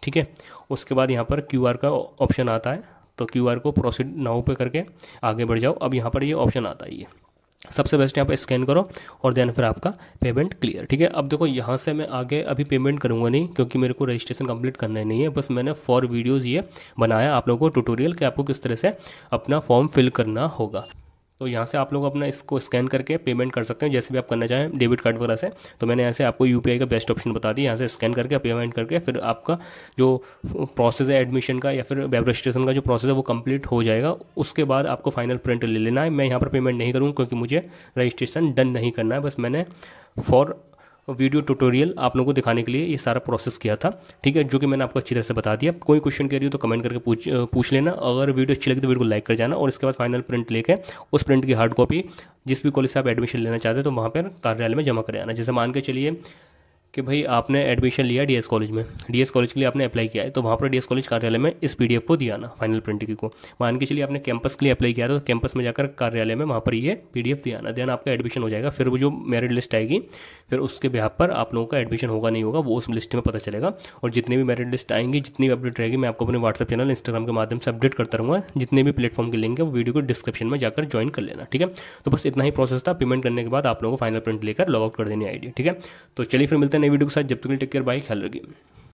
ठीक है, उसके बाद यहाँ पर QR का ऑप्शन आता है, तो QR को प्रोसीड नाउ पे करके आगे बढ़ जाओ। अब यहाँ पर ये ऑप्शन आता है, ये सबसे बेस्ट यहाँ पर स्कैन करो और देन फिर आपका पेमेंट क्लियर। ठीक है, अब देखो यहाँ से मैं आगे अभी पेमेंट करूँगा नहीं, क्योंकि मेरे को रजिस्ट्रेशन कंप्लीट करना ही नहीं है। बस मैंने फॉर वीडियोज़ ये बनाया आप लोगों को ट्यूटोरियल कि आपको किस तरह से अपना फॉर्म फिल करना होगा। तो यहाँ से आप लोग अपना इसको स्कैन करके पेमेंट कर सकते हैं जैसे भी आप करना चाहें, डेबिट कार्ड वगैरह से। तो मैंने यहाँ से आपको UPI का बेस्ट ऑप्शन बता दिया, यहाँ से स्कैन करके पेमेंट करके फिर आपका जो प्रोसेस है एडमिशन का या फिर वेब रजिस्ट्रेशन का जो प्रोसेस है वो कंप्लीट हो जाएगा। उसके बाद आपको फाइनल प्रिंट ले लेना है। मैं यहाँ पर पेमेंट नहीं करूँगा क्योंकि मुझे रजिस्ट्रेशन डन नहीं करना है, बस मैंने फॉर वीडियो ट्यूटोरियल आप लोगों को दिखाने के लिए ये सारा प्रोसेस किया था। ठीक है, जो कि मैंने आपको अच्छी तरह से बता दिया। कोई क्वेश्चन कह रही हो तो कमेंट करके पूछ लेना। अगर वीडियो अच्छी लगी तो वीडियो को लाइक कर जाना, और इसके बाद फाइनल प्रिंट लेके उस प्रिंट की हार्ड कॉपी जिस भी कॉलेज से आप एडमिशन लेना चाहते हैं तो वहाँ पर कार्यालय में जमा कर आना। जैसे मान के चलिए कि भाई आपने एडमिशन लिया DS कॉलेज में, DS कॉलेज के लिए आपने अप्लाई किया है, तो वहाँ पर DS कॉलेज कार्यालय में इस PDF को दिया ना फाइनल प्रिंट की को। मान के चलिए आपने कैंपस के लिए अप्लाई किया तो कैंपस में जाकर कार्यालय में वहाँ पर ये PDF दिया ना, देन आपका एडमिशन हो जाएगा। फिर वो जो मेरिट लिस्ट आएगी फिर उसके बिहाफ पर आप लोगों का एडमिशन होगा नहीं होगा वो उस लिस्ट में पता चलेगा। और जितनी भी मेरिट लिस्ट आएंगी, जितनी भी अपडेट रहेगी, मैं आपको अपने WhatsApp चैनल Instagram के माध्यम से अपडेट करता रहूँगा। जितने भी प्लेटफॉर्म के लिंक है वो वीडियो को डिस्क्रिप्शन में जाकर ज्वाइन कर लेना। ठीक है, तो बस इतना ही प्रोसेस था। पेमेंट करने के बाद आप लोगों को फाइनल प्रिंट लेकर लॉग आउट कर देनी ID। ठीक है, तो चलिए फिर मिलते हैं नई वीडियो के साथ। जब तक टेक केयर, बाय, ख्याल रखिए।